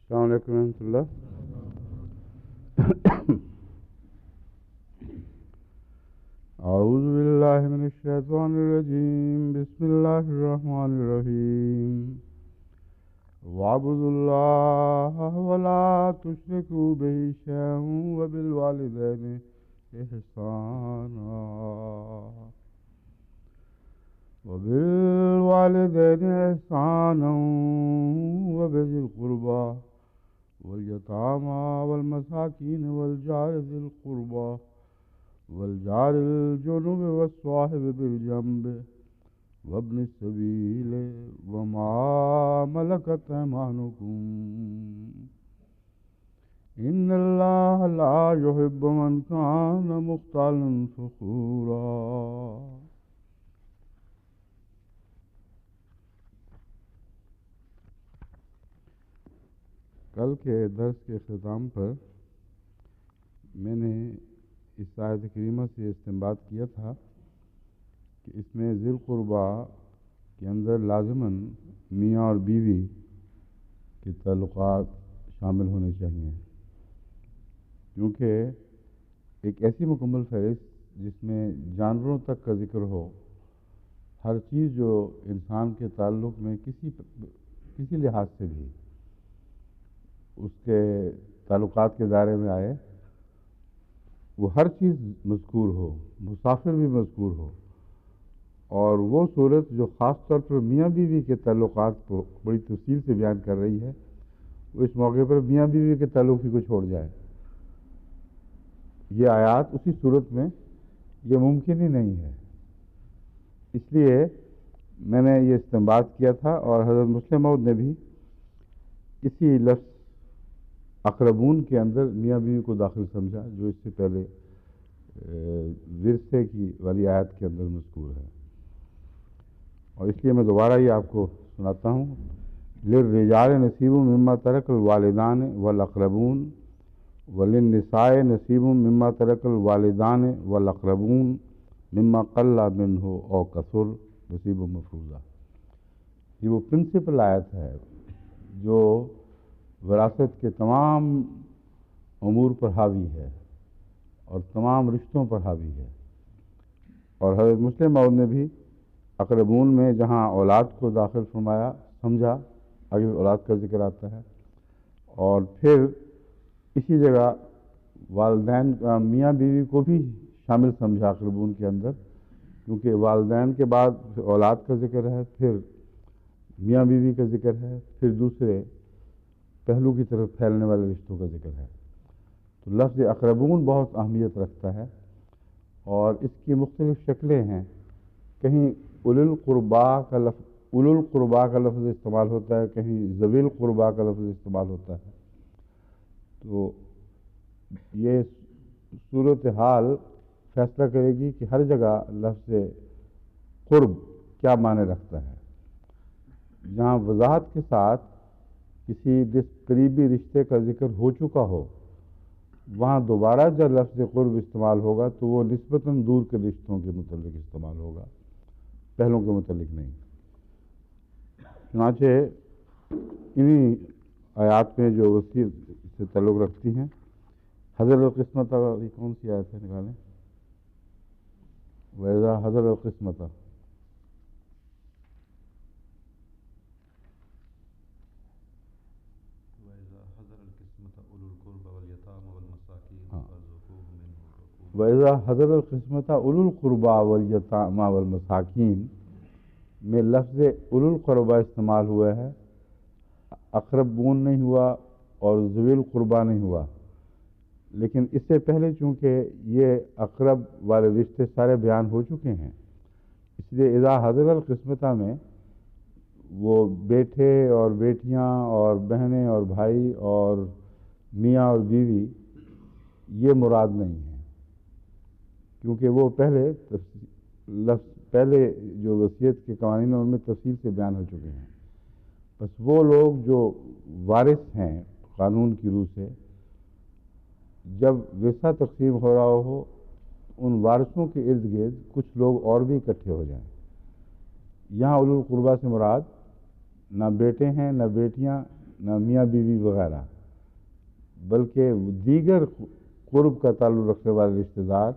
السلام علیکم ورحمۃ اللہ۔ اعوذ باللہ من الشیطان الرجیم، بسم اللہ الرحمن الرحیم۔ وَاعْبُدُوا اللَّهَ وَلَا تُشْرِكُوا بِهِ شَيْئًا وَبِالْوَالِدَيْنِ إِحْسَانًا وَبِذِي الْقُرْبَى واليتامى والمساكين والجار ذي القربى والجار الجنب والصاحب بالجنب وابن السبيل وما ملكت أيمانكم إن الله لا يحب من كان مختالا فخورا۔ کل کے درس کے اختتام پر میں نے اس آیت کریمہ سے استنباط کیا تھا کہ اس میں ذی القربیٰ کے اندر لازماً میاں اور بیوی کے تعلقات شامل ہونے چاہیے، کیونکہ ایک ایسی مکمل فہرست جس میں جانوروں تک کا ذکر ہو، ہر چیز جو انسان کے تعلق میں کسی لحاظ سے بھی اس کے تعلقات کے دائرے میں آئے، وہ ہر چیز مذکور ہو، مسافر بھی مذکور ہو، اور وہ صورت جو خاص طور پر میاں بیوی کے تعلقات کو بڑی تفصیل سے بیان کر رہی ہے، وہ اس موقع پر میاں بیوی کے تعلق ہی کو چھوڑ جائے، یہ آیات اسی صورت میں یہ ممکن ہی نہیں ہے۔ اس لیے میں نے یہ استنباط کیا تھا، اور حضرت مسلم موعود نے بھی اسی لفظ اقربون کے اندر میاں بیوی کو داخل سمجھا، جو اس سے پہلے ورثے کی والی آیت کے اندر مذکور ہے، اور اس لیے میں دوبارہ یہ آپ کو سناتا ہوں۔ للرجال نصیب مما ترک الوالدان والاقربون وللنساء نصیب مما ترک الوالدان والاقربون مما قل منہ او کثر نصیب مفروضہ۔ یہ وہ پرنسپل آیت ہے جو وراثت کے تمام امور پر حاوی ہے اور تمام رشتوں پر حاوی ہے، اور حضرت مسلم موعود نے بھی اقربون میں جہاں اولاد کو داخل فرمایا سمجھا، آگے اولاد کا ذکر آتا ہے، اور پھر اسی جگہ والدین میاں بیوی کو بھی شامل سمجھا اقربون کے اندر، کیونکہ والدین کے بعد اولاد کا ذکر ہے، پھر میاں بیوی کا ذکر ہے، پھر دوسرے پہلو کی طرف پھیلنے والے رشتوں کا ذکر ہے۔ تو لفظ اقربون بہت اہمیت رکھتا ہے، اور اس کی مختلف شکلیں ہیں۔ کہیں اولو القربا کا لفظ استعمال ہوتا ہے، کہیں ذوی القربا کا لفظ استعمال ہوتا ہے۔ تو یہ صورتحال فیصلہ کرے گی کہ ہر جگہ لفظ قرب کیا معنی رکھتا ہے۔ جہاں وضاحت کے ساتھ کسی قریبی رشتے کا ذکر ہو چکا ہو، وہاں دوبارہ جب لفظ قرب استعمال ہوگا تو وہ نسبتاً دور کے رشتوں کے متعلق استعمال ہوگا، پہلوں کے متعلق نہیں۔ چنانچہ انہی آیات میں جو وسیع سے تعلق رکھتی ہیں، حضر القسمت، یہ کون سی آیت ہے نکالیں؟ وَإِذَا حَضَرَ الْقِسْمَةَ، وَإِذَا حَضَرَ الْقِسْمَةَ أُولُو الْقُرْبَى وَالْيَتَامَى وَالْمَسَاكِينَ میں لفظ اولو القربا استعمال ہوا ہے، اقربون نہیں ہوا اور ذوی القربا نہیں ہوا، لیکن اس سے پہلے چونکہ یہ اقرب والے رشتے سارے بیان ہو چکے ہیں، اس لیے اذا حضر القسمتہ میں وہ بیٹے اور بیٹیاں اور بہنیں اور بھائی اور میاں اور بیوی یہ مراد نہیں ہے، کیونکہ وہ پہلے جو وصیت کے قوانین ہیں ان میں تفصیل سے بیان ہو چکے ہیں۔ بس وہ لوگ جو وارث ہیں قانون کی روح سے، جب ورثہ تقسیم ہو رہا ہو، ان وارثوں کے ارد گرد کچھ لوگ اور بھی اکٹھے ہو جائیں۔ یہاں اولو القربا سے مراد نہ بیٹے ہیں، نہ بیٹیاں، نہ میاں بیوی وغیرہ، بلکہ دیگر قرب کا تعلق رکھنے والے رشتہ دار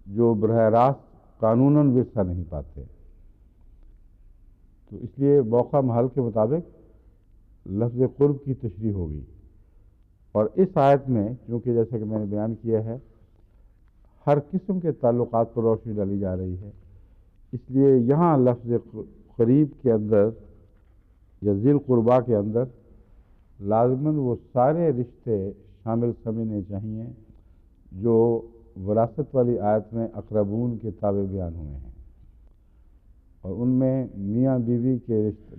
جو براہ راست قانوناً ورثہ نہیں پاتے۔ تو اس لیے موقع محل کے مطابق لفظ قرب کی تشریح ہوگی، اور اس آیت میں چونکہ جیسا کہ میں نے بیان کیا ہے ہر قسم کے تعلقات پر روشنی ڈالی جا رہی ہے، اس لیے یہاں لفظ قریب کے اندر یا ذی القربا کے اندر لازماً وہ سارے رشتے شامل سمجھنے چاہیے جو وراثت والی آیت میں اقربون کے تابع بیان ہوئے ہیں، اور ان میں میاں بیوی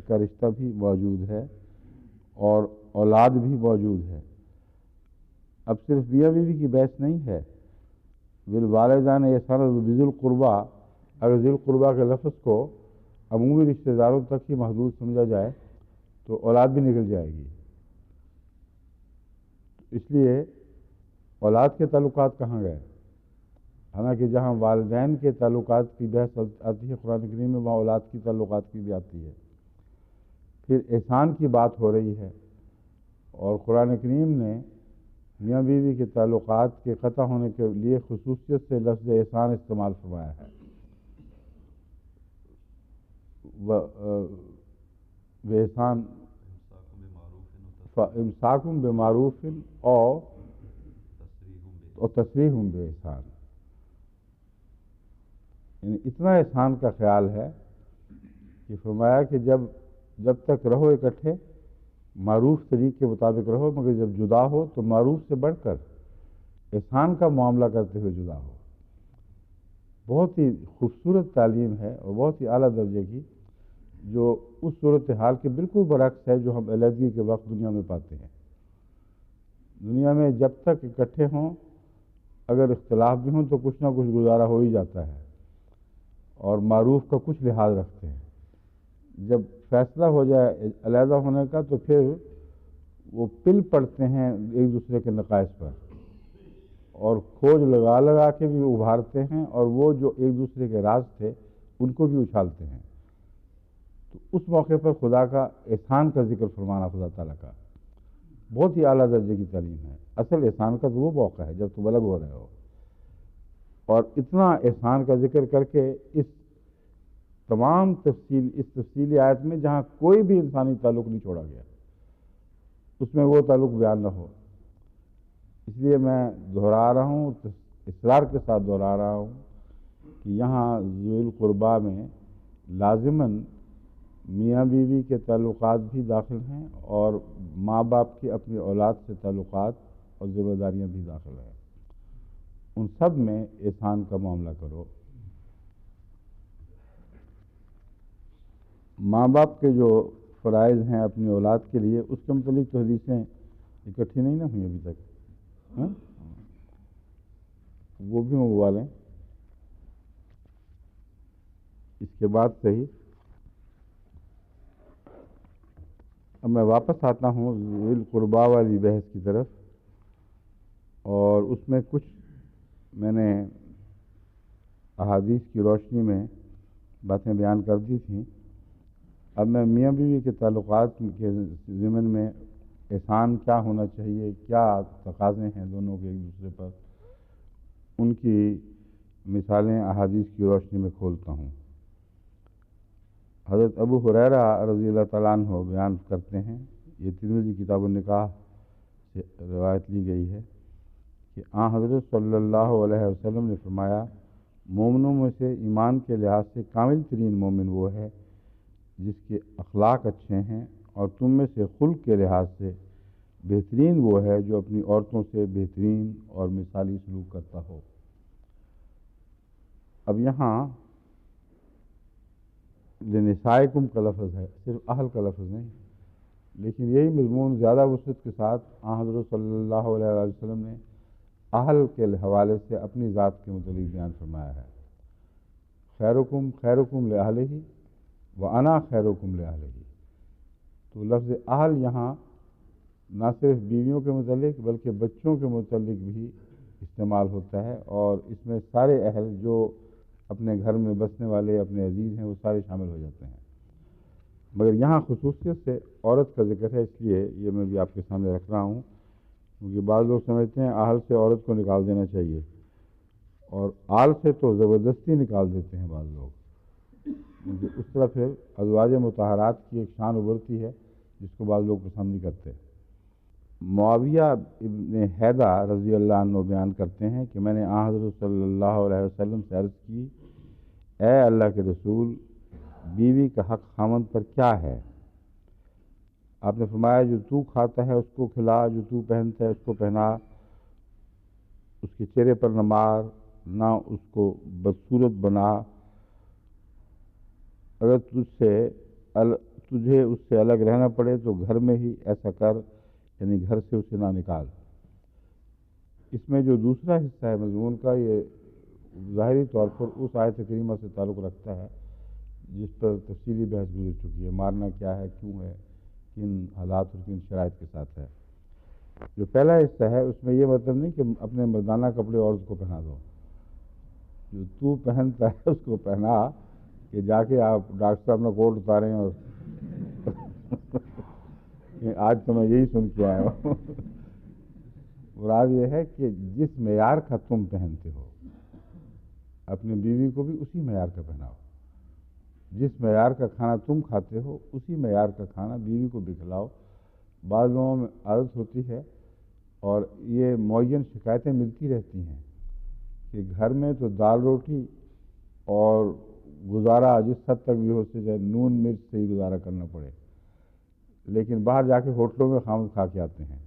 کا رشتہ بھی موجود ہے اور اولاد بھی موجود ہے۔ اب صرف میاں بیوی کی بحث نہیں ہے، بالوالدین احسانا وبذی القربا، اگر ذی القربا کے لفظ کو عمومی رشتہ داروں تک ہی محدود سمجھا جائے تو اولاد بھی نکل جائے گی۔ اس لیے اولاد کے تعلقات کہاں گئے؟ حالانکہ جہاں والدین کے تعلقات کی بحث آتی ہے قرآن کریم میں، وہاں اولاد کی تعلقات کی بھی آتی ہے۔ پھر احسان کی بات ہو رہی ہے، اور قرآن کریم نے میاں بیوی کے تعلقات کے قطع ہونے کے لیے خصوصیت سے لفظ احسان استعمال فرمایا ہے۔ احسان امساکم بمعروف اور تسریح باحسان، یعنی اتنا احسان کا خیال ہے کہ فرمایا کہ جب تک رہو اکٹھے معروف طریق کے مطابق رہو، مگر جب جدا ہو تو معروف سے بڑھ کر احسان کا معاملہ کرتے ہوئے جدا ہو۔ بہت ہی خوبصورت تعلیم ہے اور بہت ہی اعلیٰ درجے کی، جو اس صورتحال کے بالکل برعکس ہے جو ہم علیحدگی کے وقت دنیا میں پاتے ہیں۔ دنیا میں جب تک اکٹھے ہوں اگر اختلاف بھی ہوں تو کچھ نہ کچھ گزارا ہو ہی جاتا ہے، اور معروف کا کچھ لحاظ رکھتے ہیں۔ جب فیصلہ ہو جائے علیحدہ ہونے کا تو پھر وہ پل پڑتے ہیں ایک دوسرے کے نقائص پر، اور کھوج لگا کے بھی ابھارتے ہیں، اور وہ جو ایک دوسرے کے راز تھے ان کو بھی اچھالتے ہیں۔ تو اس موقع پر خدا کا احسان کا ذکر فرمانا خدا تعالیٰ کا بہت ہی اعلیٰ درجے کی تعلیم ہے۔ اصل احسان کا تو وہ موقع ہے جب تم الگ ہو رہے ہو، اور اتنا احسان کا ذکر کر کے اس تفصیلی آیت میں جہاں کوئی بھی انسانی تعلق نہیں چھوڑا گیا، اس میں وہ تعلق بیان نہ ہو۔ اس لیے میں دہرا رہا ہوں، اصرار کے ساتھ دہرا رہا ہوں کہ یہاں ذی القربا میں لازماً میاں بیوی کے تعلقات بھی داخل ہیں، اور ماں باپ کے اپنی اولاد سے تعلقات اور ذمہ داریاں بھی داخل ہیں۔ ان سب میں احسان کا معاملہ کرو۔ ماں باپ کے جو فرائض ہیں اپنی اولاد کے لیے، اس کے متعلق تو حدیثیں اکٹھی نہیں نہ ہوئی ابھی تک، وہ بھی منگوا لیں اس کے بعد صحیح۔ اب میں واپس آتا ہوں ذی القربا والی بحث کی طرف، اور اس میں کچھ میں نے احادیث کی روشنی میں باتیں بیان کر دی تھیں۔ اب میں میاں بیوی کے تعلقات کے ضمن میں احسان کیا ہونا چاہیے، کیا تقاضے ہیں دونوں کے ایک دوسرے پر، ان کی مثالیں احادیث کی روشنی میں کھولتا ہوں۔ حضرت ابو ہریرہ رضی اللہ تعالیٰ عنہ بیان کرتے ہیں، یہ ترمذی کتاب النکاح سے روایت لی گئی ہے کہ حضرت صلی اللہ علیہ وسلم نے فرمایا، مومنوں میں سے ایمان کے لحاظ سے کامل ترین مومن وہ ہے جس کے اخلاق اچھے ہیں، اور تم میں سے خلق کے لحاظ سے بہترین وہ ہے جو اپنی عورتوں سے بہترین اور مثالی سلوک کرتا ہو۔ اب یہاں لنسائکم کا لفظ ہے، صرف اہل کا لفظ نہیں، لیکن یہی مضمون زیادہ وسعت کے ساتھ حضرت صلی اللہ علیہ وسلم نے اہل کے حوالے سے اپنی ذات کے متعلق بیان فرمایا ہے۔ خیرکم خیرکم لأہلہ وأنا خیرکم لأہلہ۔ تو لفظ اہل یہاں نہ صرف بیویوں کے متعلق بلکہ بچوں کے متعلق بھی استعمال ہوتا ہے، اور اس میں سارے اہل جو اپنے گھر میں بسنے والے اپنے عزیز ہیں وہ سارے شامل ہو جاتے ہیں۔ مگر یہاں خصوصیت سے عورت کا ذکر ہے، اس لیے یہ میں بھی آپ کے سامنے رکھ رہا ہوں، کیونکہ بعض لوگ سمجھتے ہیں اہل سے عورت کو نکال دینا چاہیے، اور آل سے تو زبردستی نکال دیتے ہیں بعض لوگ، کیونکہ اس طرح پھر ازواج مطہرات کی ایک شان ابھرتی ہے جس کو بعض لوگ پسند نہیں کرتے۔ معاویہ ابن حیدہ رضی اللہ عنہ بیان کرتے ہیں کہ میں نے حضرت صلی اللہ علیہ وسلم سے عرض کی، اے اللہ کے رسول، بیوی کا حق خاوند پر کیا ہے؟ آپ نے فرمایا، جو تو کھاتا ہے اس کو کھلا، جو تو پہنتا ہے اس کو پہنا، اس کے چہرے پر نہ مار، نہ اس کو بدصورت بنا، اگر تجھے اس سے الگ رہنا پڑے تو گھر میں ہی ایسا کر، یعنی گھر سے اسے نہ نکال۔ اس میں جو دوسرا حصہ ہے مضمون کا، یہ ظاہری طور پر اس آیت کریمہ سے تعلق رکھتا ہے جس پر تفصیلی بحث گزر چکی ہے، مارنا کیا ہے، کیوں ہے، کن حالات اور کن شرائط کے ساتھ ہے۔ جو پہلا حصہ ہے اس میں یہ مطلب نہیں کہ اپنے مردانہ کپڑے عورت کو پہنا دو، جو تو پہنتا ہے اس کو پہنا، کہ جا کے آپ ڈاکٹر صاحب اپنا کوٹ اتاریں اور آج تو میں یہی سن کے آیا ہوں۔ مراد یہ ہے کہ جس معیار کا تم پہنتے ہو اپنی بیوی کو بھی اسی معیار کا پہناؤ، جس معیار کا کھانا تم کھاتے ہو اسی معیار کا کھانا بیوی کو بھی کھلاؤ۔ بعض لوگوں میں عادت ہوتی ہے اور یہ معین شکایتیں ملتی رہتی ہیں کہ گھر میں تو دال روٹی اور گزارا جس حد تک بھی ہو سکے نون مرچ سے ہی گزارا کرنا پڑے، لیکن باہر جا کے ہوٹلوں میں خامد کھا کے آتے ہیں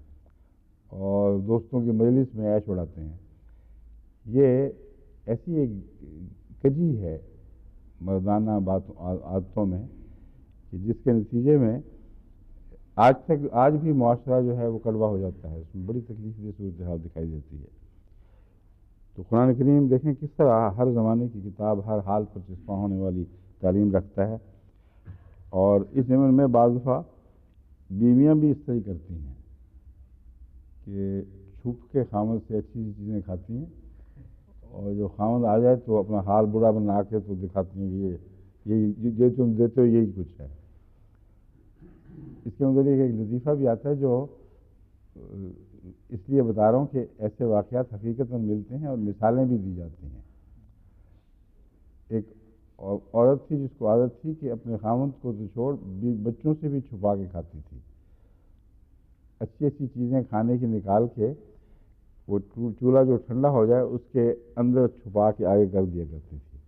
اور دوستوں کی مجلس میں عیش اڑاتے ہیں۔ یہ ایسی ایک کجی ہے مردانہ عادتوں میں کہ جس کے نتیجے میں آج بھی معاشرہ جو ہے وہ کڑوا ہو جاتا ہے، اس میں بڑی تکلیف دہ صورتحال دکھائی دیتی ہے۔ تو قرآن کریم دیکھیں کس طرح ہر زمانے کی کتاب ہر حال پر چسپاں ہونے والی تعلیم رکھتا ہے، اور اس ضمن میں بعض دفعہ بیویاں بھی اس طرح کرتی ہیں کہ چھپ کے خامد سے اچھی چیزیں کھاتی ہیں، اور جو خامد آ جائے تو اپنا حال برا بنا کے تو دکھاتی ہیں کہ یہ تم دیتے ہو یہی کچھ ہے۔ اس کے متعلق ایک لطیفہ بھی آتا ہے جو اس لیے بتا رہا ہوں کہ ایسے واقعات حقیقتاً ملتے ہیں اور مثالیں بھی دی جاتی ہیں۔ ایک عورت تھی جس کو عادت تھی کہ اپنے خاوند کو تو چھوڑ بچوں سے بھی چھپا کے کھاتی تھی، اچھی اچھی چیزیں کھانے کی نکال کے وہ چولہا جو ٹھنڈا ہو جائے اس کے اندر چھپا کے آگے کر دیا کرتی تھی،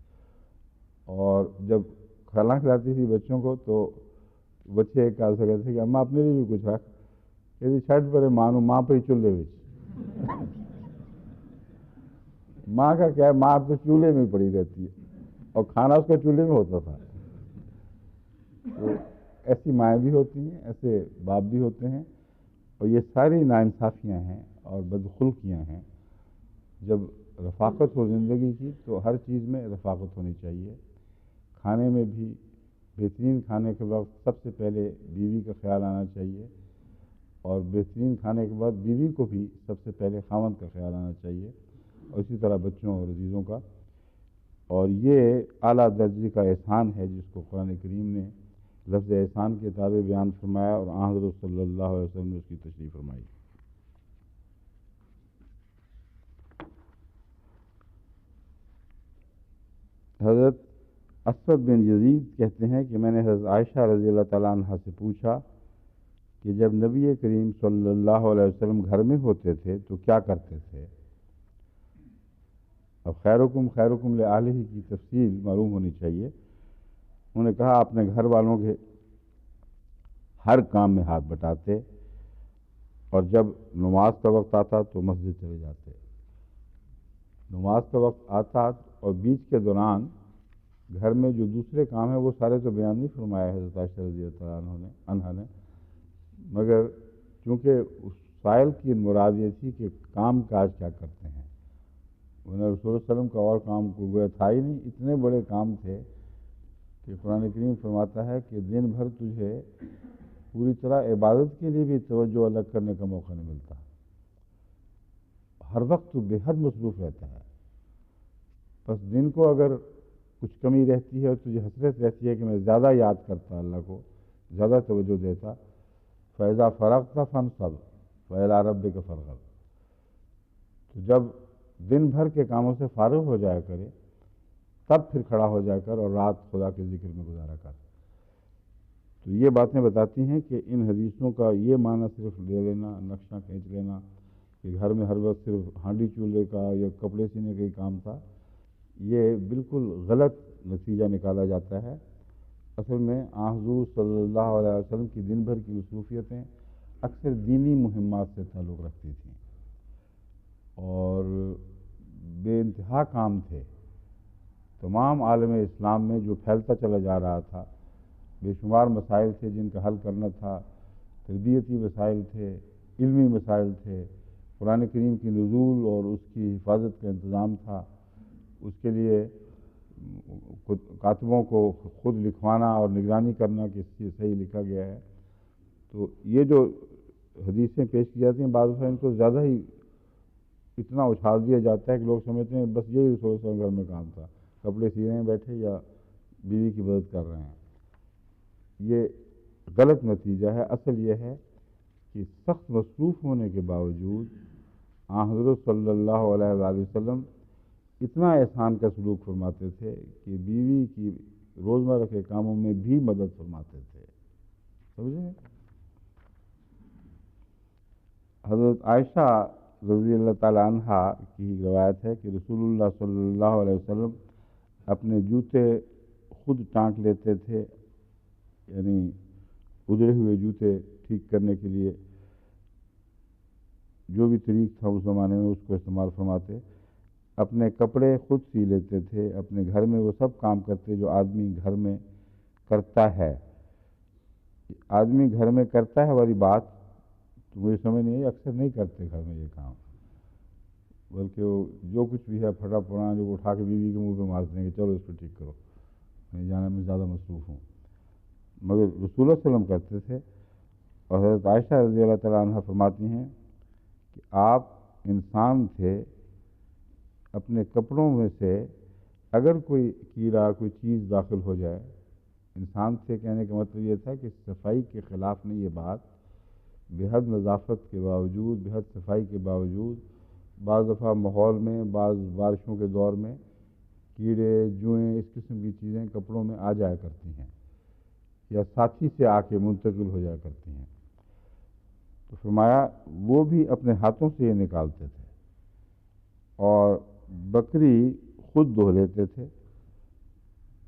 اور جب کھانا کھلاتی تھی بچوں کو تو بچے ایک کال سے کہتے تھے کہ اماں اپنے لیے بھی کچھ رکھ، کہ چھٹ پڑے مانو ماں پہ ہی چولہے بچ ماں کا کیا ہے، ماں تو چولہے میں پڑی رہتی ہے اور کھانا اس کا چولہے میں ہوتا تھا۔ تو ایسی مائیں بھی ہوتی ہیں، ایسے باپ بھی ہوتے ہیں، اور یہ ساری ناانصافیاں ہیں اور بدخلقیاں ہیں۔ جب رفاقت ہو زندگی کی تو ہر چیز میں رفاقت ہونی چاہیے، کھانے میں بھی بہترین کھانے کے وقت سب سے پہلے بیوی کا خیال آنا چاہیے، اور بہترین کھانے کے بعد بیوی کو بھی سب سے پہلے خاوند کا خیال آنا چاہیے، اور اسی طرح بچوں اور عزیزوں کا۔ اور یہ اعلیٰ درجے کا احسان ہے جس کو قرآن کریم نے لفظ احسان کے تابع بیان فرمایا، اور حضرت صلی اللہ علیہ وسلم نے اس کی تشریح فرمائی۔ حضرت اسود بن یزید کہتے ہیں کہ میں نے حضرت عائشہ رضی اللہ تعالیٰ عنہ سے پوچھا کہ جب نبی کریم صلی اللہ علیہ وسلم گھر میں ہوتے تھے تو کیا کرتے تھے؟ اب خیرکم لأہلہ کی تفصیل معلوم ہونی چاہیے۔ انہوں نے کہا اپنے گھر والوں کے ہر کام میں ہاتھ بٹاتے، اور جب نماز کا وقت آتا تو مسجد چلے جاتے، نماز کا وقت آتا اور بیچ کے دوران گھر میں جو دوسرے کام ہیں وہ سارے تو بیان نہیں فرمایا حضرت عائشہ رضی اللہ عنہا نے، مگر چونکہ اس سائل کی مراد یہ تھی کہ کام کاج کیا کرتے ہیں، انہیں رسول اللہ علیہ وسلم کا اور کام کو گویا تھا ہی نہیں، اتنے بڑے کام تھے کہ قرآن کریم فرماتا ہے کہ دن بھر تجھے پوری طرح عبادت کے لیے بھی توجہ الگ کرنے کا موقع نہیں ملتا، ہر وقت تو بے حد مصروف رہتا ہے۔ بس دن کو اگر کچھ کمی رہتی ہے اور تجھے حسرت رہتی ہے کہ میں زیادہ یاد کرتا اللہ کو، زیادہ توجہ دیتا، فیضا فرغت فانصب وإلی ربک فرغب، تو جب دن بھر کے کاموں سے فارغ ہو جایا کرے تب پھر کھڑا ہو جا کر اور رات خدا کے ذکر میں گزارا کر۔ تو یہ باتیں بتاتی ہیں کہ ان حدیثوں کا یہ معنی صرف لے لینا، نقشہ کھینچ لینا کہ گھر میں ہر وقت صرف ہانڈی چولہے کا یا کپڑے سینے کا ہی کام تھا، یہ بالکل غلط نتیجہ نکالا جاتا ہے۔ اصل میں حضور صلی اللہ علیہ وسلم کی دن بھر کی مصروفیتیں اکثر دینی مہمات سے تعلق رکھتی تھیں اور بے انتہا کام تھے۔ تمام عالم اسلام میں جو پھیلتا چلا جا رہا تھا، بے شمار مسائل تھے جن کا حل کرنا تھا، تربیتی مسائل تھے، علمی مسائل تھے، قرآن کریم کی نزول اور اس کی حفاظت کا انتظام تھا، اس کے لیے کاتبوں کو خود لکھوانا اور نگرانی کرنا کہ اس کی صحیح لکھا گیا ہے۔ تو یہ جو حدیثیں پیش کی جاتی ہیں بعض دفعہ ان کو زیادہ ہی اتنا اچھال دیا جاتا ہے کہ لوگ سمجھتے ہیں بس یہی رسول صلی اللہ علیہ وسلم گھر میں کام تھا، کپڑے سی رہے ہیں بیٹھے یا بیوی کی مدد کر رہے ہیں۔ یہ غلط نتیجہ ہے۔ اصل یہ ہے کہ سخت مصروف ہونے کے باوجود حضرت صلی اللہ علیہ وآلہ وسلم اتنا احسان کا سلوک فرماتے تھے کہ بیوی کی روزمرہ کے کاموں میں بھی مدد فرماتے تھے، سمجھے؟ حضرت عائشہ رضی اللہ تعالی عنہا کی روایت ہے کہ رسول اللہ صلی اللہ علیہ وسلم اپنے جوتے خود ٹانک لیتے تھے، یعنی ادھرے ہوئے جوتے ٹھیک کرنے کے لیے جو بھی طریق تھا اس زمانے میں اس کو استعمال فرماتے، اپنے کپڑے خود سی لیتے تھے، اپنے گھر میں وہ سب کام کرتے جو آدمی گھر میں کرتا ہے۔ آدمی گھر میں کرتا ہے والی بات تو مجھے سمجھ نہیں ہے، اکثر نہیں کرتے گھر میں یہ کام، بلکہ وہ جو کچھ بھی ہے پھٹا پرانا جو اٹھا کے بیوی کے منہ پہ مارتے ہیں کہ چلو اس کو ٹھیک کرو، میں جانا میں زیادہ مصروف ہوں، مگر رسول اللہ صلی اللہ علیہ وسلم کرتے تھے۔ اور حضرت عائشہ رضی اللہ تعالیٰ عنہ فرماتی ہیں کہ آپ انسان تھے، اپنے کپڑوں میں سے اگر کوئی کیڑا کوئی چیز داخل ہو جائے، انسان تھے کہنے کا مطلب یہ تھا کہ صفائی کے خلاف نہیں، یہ بات بے حد نظافت کے باوجود، بے حد صفائی کے باوجود بعض دفعہ ماحول میں بعض بارشوں کے دور میں کیڑے جوئیں اس قسم کی چیزیں کپڑوں میں آ جایا کرتی ہیں یا ساتھی سے آ کے منتقل ہو جایا کرتی ہیں، تو فرمایا وہ بھی اپنے ہاتھوں سے یہ نکالتے تھے اور بکری خود دھو لیتے تھے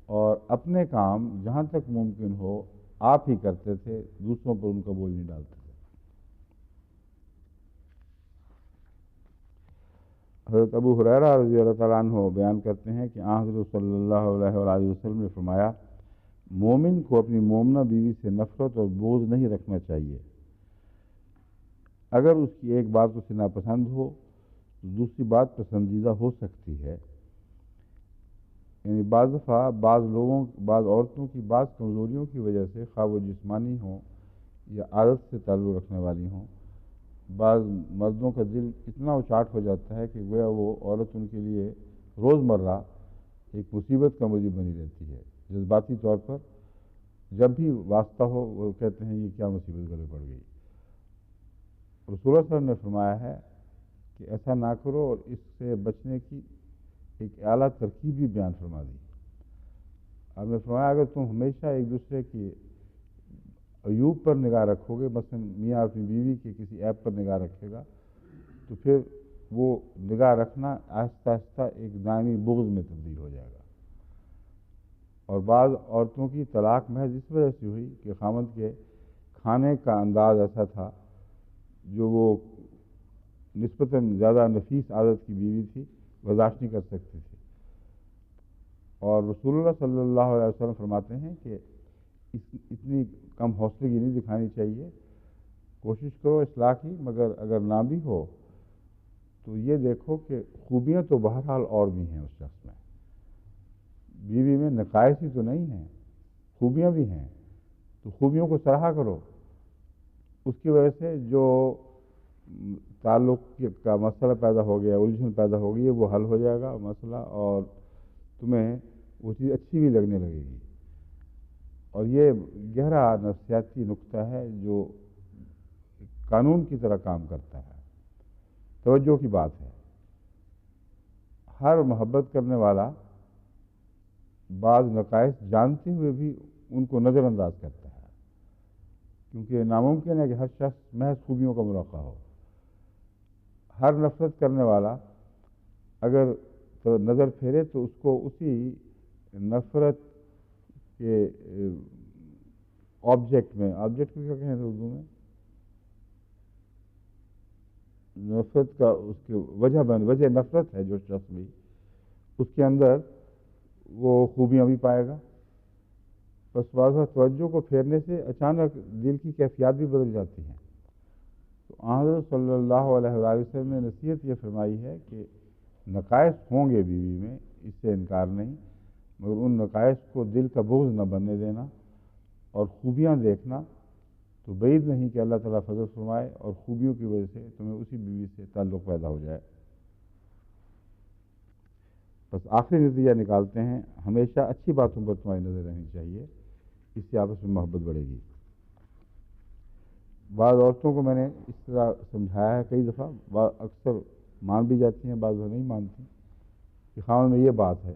اور اپنے کام جہاں تک ممکن ہو آپ ہی کرتے تھے، دوسروں پر ان کا بوجھ نہیں ڈالتے تھے۔ حضرت ابو ہریرہ رضی اللہ تعالیٰ عنہ بیان کرتے ہیں کہ حضرت صلی اللہ علیہ وآلہ وسلم نے فرمایا، مومن کو اپنی مومنہ بیوی سے نفرت اور بغض نہیں رکھنا چاہیے، اگر اس کی ایک بات اسے ناپسند ہو تو دوسری بات پسندیدہ ہو سکتی ہے۔ یعنی بعض دفعہ بعض عورتوں کی بعض کمزوریوں کی وجہ سے، خواہ وہ جسمانی ہوں یا عادت سے تعلق رکھنے والی ہوں، بعض مردوں کا دل اتنا اچاٹ ہو جاتا ہے کہ گویا وہ عورت ان کے لیے روزمرہ ایک مصیبت کا موجب بنی رہتی ہے۔ جذباتی طور پر جب بھی واسطہ ہو وہ کہتے ہیں یہ کیا مصیبت گلے پڑ گئی۔ رسول اللہ صلی اللہ علیہ وسلم نے فرمایا ہے کہ ایسا نہ کرو اور اس سے بچنے کی ایک اعلیٰ ترکیب بھی بیان فرما دی۔ آپ نے فرمایا اگر تم ہمیشہ ایک دوسرے کی عیوب پر نگاہ رکھو گے، مثلا میاں اپنی بیوی کے کسی عیب پر نگاہ رکھے گا تو پھر وہ نگاہ رکھنا آہستہ آہستہ ایک دائمی بغض میں تبدیل ہو جائے گا۔ اور بعض عورتوں کی طلاق محض اس وجہ سے ہوئی کہ خاوند کے کھانے کا انداز ایسا تھا جو وہ نسبتاً زیادہ نفیس عادت کی بیوی تھی، برداشت نہیں کر سکتی تھی۔ اور رسول اللہ صلی اللہ علیہ وسلم فرماتے ہیں کہ اتنی کم حوصلگی نہیں دکھانی چاہیے، کوشش کرو اصلاح کی، مگر اگر نہ بھی ہو تو یہ دیکھو کہ خوبیاں تو بہرحال اور بھی ہیں اس شخص میں، بیوی میں نقائص ہی تو نہیں ہیں، خوبیاں بھی ہیں، تو خوبیوں کو سراہا کرو، اس کی وجہ سے جو تعلق کا مسئلہ پیدا ہو گیا، الجھن پیدا ہو گئی ہے، وہ حل ہو جائے گا مسئلہ، اور تمہیں وہ چیز اچھی بھی لگنے لگے گی۔ اور یہ گہرا نفسیاتی نقطہ ہے جو قانون کی طرح کام کرتا ہے. توجہ کی بات ہے. ہر محبت کرنے والا بعض نقائص جانتے ہوئے بھی ان کو نظر انداز کرتا ہے، کیونکہ ناممکن ہے کہ ہر شخص محض خوبیوں کا مرقع ہو. ہر نفرت کرنے والا اگر تو نظر پھیرے تو اس کو اسی نفرت کے آبجیکٹ میں، آبجیکٹ کو کیا کہیں اردو میں، نفرت کا اس کی وجہ نفرت ہے جو شخص بھی، اس کے اندر وہ خوبیاں بھی پائے گا. بس بعض توجہ کو پھیرنے سے اچانک دل کی کیفیات بھی بدل جاتی ہیں. تو حضرت صلی اللہ علیہ وآلہ وسلم نے نصیحت یہ فرمائی ہے کہ نقائص ہوں گے بیوی میں، اس سے انکار نہیں، مگر ان نقائص کو دل کا بغض نہ بننے دینا اور خوبیاں دیکھنا. تو بعید نہیں کہ اللہ تعالیٰ فضل فرمائے اور خوبیوں کی وجہ سے تمہیں اسی بیوی سے تعلق پیدا ہو جائے. بس آخری نتیجہ نکالتے ہیں، ہمیشہ اچھی باتوں پر تمہاری نظر رہنی چاہیے، اس سے آپس میں محبت بڑھے گی. بعض عورتوں کو میں نے اس طرح سمجھایا ہے کئی دفعہ، اکثر مان بھی جاتی ہیں، بعض وہ نہیں مانتی کہ خاوند میں یہ بات ہے.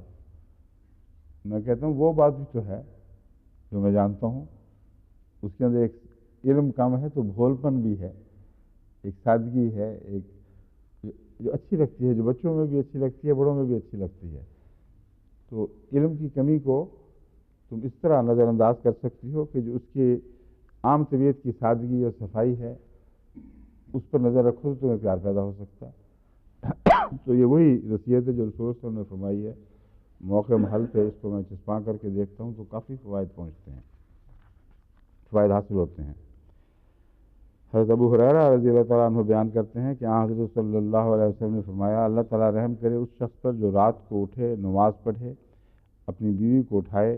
میں کہتا ہوں وہ بات بھی تو ہے جو میں جانتا ہوں، اس کے اندر ایک علم کم ہے تو بھول پن بھی ہے، ایک سادگی ہے، ایک جو اچھی لگتی ہے، جو بچوں میں بھی اچھی لگتی ہے، بڑوں میں بھی اچھی لگتی ہے. تو علم کی کمی کو تم اس طرح نظر انداز کر سکتی ہو کہ جو اس کی عام طبیعت کی سادگی اور صفائی ہے اس پر نظر رکھو تو تمہیں پیار پیدا ہو سکتا ہے. تو یہ وہی نصیحت ہے جو رسول صلی اللہ علیہ وسلم نے فرمائی ہے. موقع محل پہ اس کو میں چسپاں کر کے دیکھتا ہوں تو کافی فوائد پہنچتے ہیں، فوائد حاصل ہوتے ہیں. حضرت ابو ہریرہ رضی اللہ تعالیٰ عنہ بیان کرتے ہیں کہ حضرت صلی اللہ علیہ وسلم نے فرمایا، اللہ تعالیٰ رحم کرے اس شخص پر جو رات کو اٹھے، نماز پڑھے، اپنی بیوی کو اٹھائے،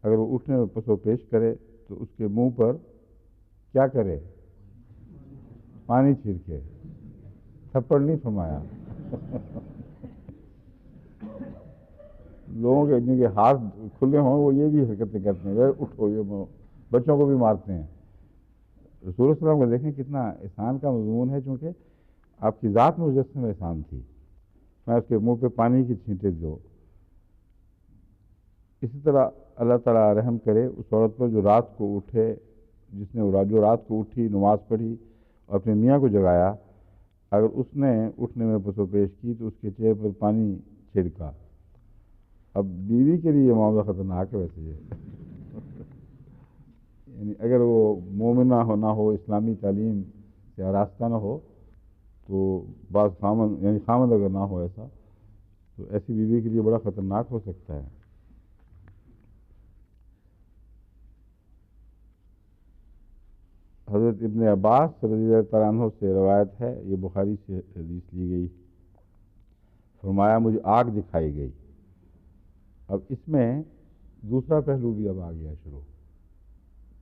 اگر وہ اٹھنے میں پس و پیش کرے تو اس کے منہ پر کیا کرے؟ پانی چھڑکے. تھپڑ نہیں فرمایا. لوگوں کے جن کے ہاتھ کھلے ہوں وہ یہ بھی حرکتیں کرتے ہیں، اٹھو، یہ بچوں کو بھی مارتے ہیں. رسول اللہ صلی اللہ علیہ وسلم کو دیکھیں کتنا احسان کا مضمون ہے، چونکہ آپ کی ذات میں مجسم احسان تھی. میں اس کے منہ پہ پانی کی چھینٹیں دو. اسی طرح اللہ تعالیٰ رحم کرے اس عورت پر جو رات کو اٹھے، جس نے جو رات کو اٹھی، نماز پڑھی اور اپنے میاں کو جگایا، اگر اس نے اٹھنے میں پس و پیش کی تو اس کے چہرے پر پانی چھڑکا. اب بیوی کے لیے یہ معاملہ خطرناک ہے ویسے یہ. یعنی اگر وہ مومنہ نہ ہو، اسلامی تعلیم سے آراستہ نہ ہو، تو بعض خامند، یعنی خامند اگر نہ ہو ایسا، تو ایسی بیوی کے لیے بڑا خطرناک ہو سکتا ہے. حضرت ابن عباس رضی اللہ تعالیٰ عنہ سے روایت ہے، یہ بخاری سے حدیث لی گئی. فرمایا مجھے آگ دکھائی گئی. اب اس میں دوسرا پہلو بھی اب آ گیا شروع.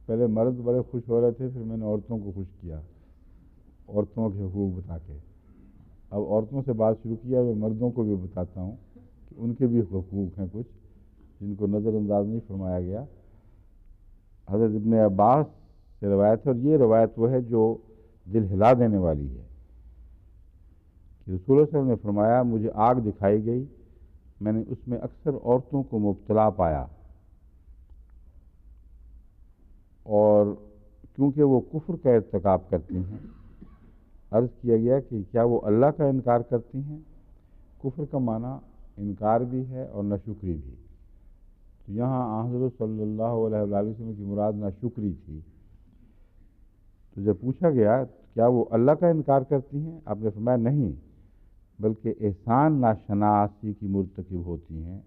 پہلے مرد بڑے خوش ہو رہے تھے، پھر میں نے عورتوں کو خوش کیا، عورتوں کے حقوق بتا کے. اب عورتوں سے بات شروع کیا، میں مردوں کو بھی بتاتا ہوں کہ ان کے بھی حقوق ہیں کچھ جن کو نظر انداز نہیں فرمایا گیا. حضرت ابن عباس سے روایت ہے، اور یہ روایت وہ ہے جو دل ہلا دینے والی ہے کہ رسول اللہ صلی اللہ علیہ وسلم نے فرمایا مجھے آگ دکھائی گئی، میں نے اس میں اکثر عورتوں کو مبتلا پایا، اور کیونکہ وہ کفر کا ارتکاب کرتی ہیں. عرض کیا گیا کہ کیا وہ اللہ کا انکار کرتی ہیں؟ کفر کا معنی انکار بھی ہے اور ناشکری بھی. تو یہاں حضرت صلی اللہ علیہ وآلہ وسلم کی مراد ناشکری تھی. تو جب پوچھا گیا کیا وہ اللہ کا انکار کرتی ہیں، آپ نے فرمایا نہیں، بلکہ احسان ناشناسی کی مرتکب ہوتی ہیں.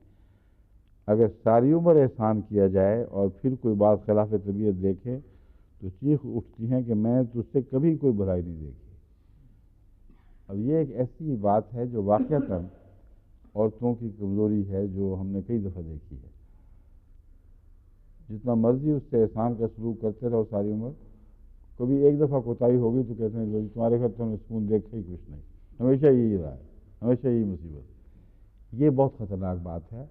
اگر ساری عمر احسان کیا جائے اور پھر کوئی بات خلاف طبیعت دیکھے تو چیخ اٹھتی ہیں کہ میں نے تجھ سے کبھی کوئی برائی نہیں دیکھی. اب یہ ایک ایسی بات ہے جو واقعتاً عورتوں کی کمزوری ہے، جو ہم نے کئی دفعہ دیکھی ہے. جتنا مرضی اس سے احسان کا سلوک کرتے رہو ساری عمر، کبھی ایک دفعہ کوتاہی ہوگی تو کہتے ہیں جو تمہارے گھر تو ہم نے سکون دیکھا ہی کچھ نہیں، ہمیشہ یہی رہا ہے، ہمیشہ یہی مصیبت. یہ بہت خطرناک بات ہے.